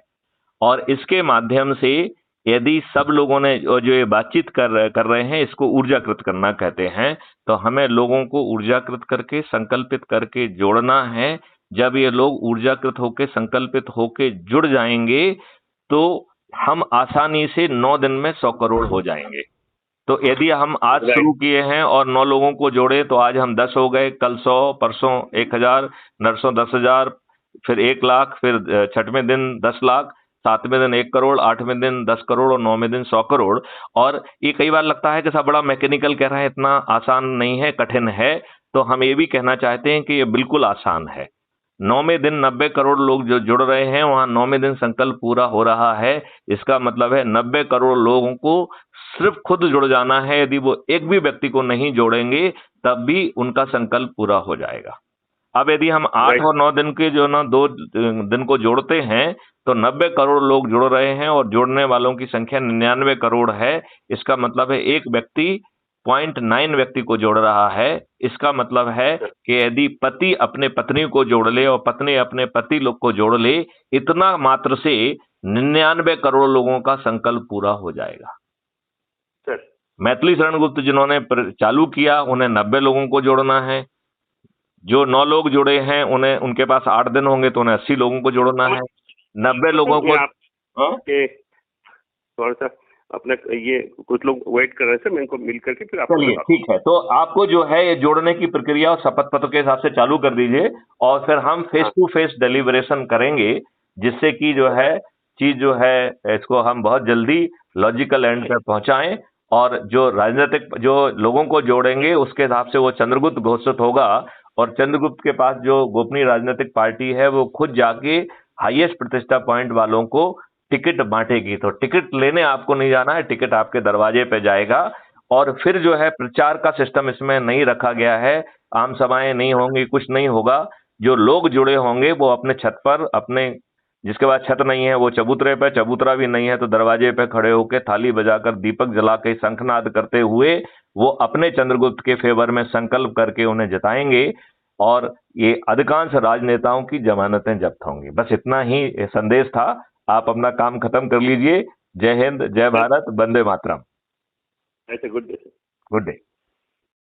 और इसके माध्यम से यदि सब लोगों ने जो ये बातचीत कर रहे हैं, इसको ऊर्जाकृत करना कहते हैं, तो हमें लोगों को ऊर्जाकृत करके संकल्पित करके जोड़ना है। जब ये लोग ऊर्जाकृत होके संकल्पित होके जुड़ जाएंगे तो हम आसानी से 9 दिन में 100 करोड़ हो जाएंगे। तो यदि हम आज शुरू किए हैं और 9 लोगों को जोड़े तो आज हम 10 हो गए, कल 100, परसों 1000, नरसों 10,000, फिर 1 लाख, फिर छठवें दिन 10 लाख, 7वें दिन 1 करोड़, 8वें दिन 10 करोड़ और 9वें दिन 100 करोड़। और ये कई बार लगता है कि सब बड़ा मैकेनिकल कह रहा है, इतना आसान नहीं है, कठिन है। तो हम ये भी कहना चाहते हैं कि ये बिल्कुल आसान है। 9वें दिन 90 करोड़ लोग जो जुड़ रहे हैं, वहां 9वें दिन संकल्प पूरा हो रहा है। इसका मतलब है 90 करोड़ लोगों को सिर्फ खुद जुड़ जाना है। यदि वो एक भी व्यक्ति को नहीं जोड़ेंगे तब भी उनका संकल्प पूरा हो जाएगा। अब यदि हम 8 और 9 दिन के जो ना 2 दिन को जोड़ते हैं तो 90 करोड़ लोग जुड़ रहे हैं और जोड़ने वालों की संख्या 99 करोड़ है। इसका मतलब है एक व्यक्ति 0.9 व्यक्ति को जोड़ रहा है। इसका मतलब है कि यदि पति अपने पत्नी को जोड़ ले और पत्नी अपने पति लोग को जोड़ ले, इतना मात्र से 99 करोड़ लोगों का संकल्प पूरा हो जाएगा। मैथिली शरण गुप्त जिन्होंने चालू किया उन्हें 90 लोगों को जोड़ना है। जो 9 लोग जुड़े हैं उन्हें, उनके पास 8 दिन होंगे तो उन्हें 80 लोगों को जोड़ना है। 90 लोगों को थोड़ा सा अपने ये कुछ लोग वेट कर रहे थे, मैं इनको मिल करके फिर आपको। चलिए ठीक है, तो आपको जो है ये जोड़ने की प्रक्रिया और शपथ पत्र के हिसाब से चालू कर दीजिए और फिर हम फेस टू फेस डिलीवरेशन करेंगे, जिससे कि जो है चीज जो है इसको हम बहुत जल्दी लॉजिकल एंड पे पहुंचाएं। और जो राजनीतिक जो लोगों को जोड़ेंगे उसके हिसाब से वो चंद्रगुप्त घोषित होगा और चंद्रगुप्त के पास जो गोपनीय राजनीतिक पार्टी है वो खुद जाके हाईएस्ट प्रतिष्ठा पॉइंट वालों को टिकट बांटेगी। तो टिकट लेने आपको नहीं जाना है, टिकट आपके दरवाजे पे जाएगा। और फिर जो है प्रचार का सिस्टम इसमें नहीं रखा गया है, आम सभाएं नहीं होंगी, कुछ नहीं होगा। जो लोग जुड़े होंगे वो अपने छत पर, अपने जिसके पास छत नहीं है वो चबूतरे पे, चबूतरा भी नहीं है तो दरवाजे पे खड़े होकर थाली बजाकर दीपक जला के शंखनाद करते हुए वो अपने चंद्रगुप्त के फेवर में संकल्प करके उन्हें जिताएंगे और ये अधिकांश राजनेताओं की जमानतें जब्त होंगी। बस इतना ही संदेश था। आप अपना काम खत्म कर लीजिए। जय हिंद, जय भारत, वंदे मातरम। Good day. Good day.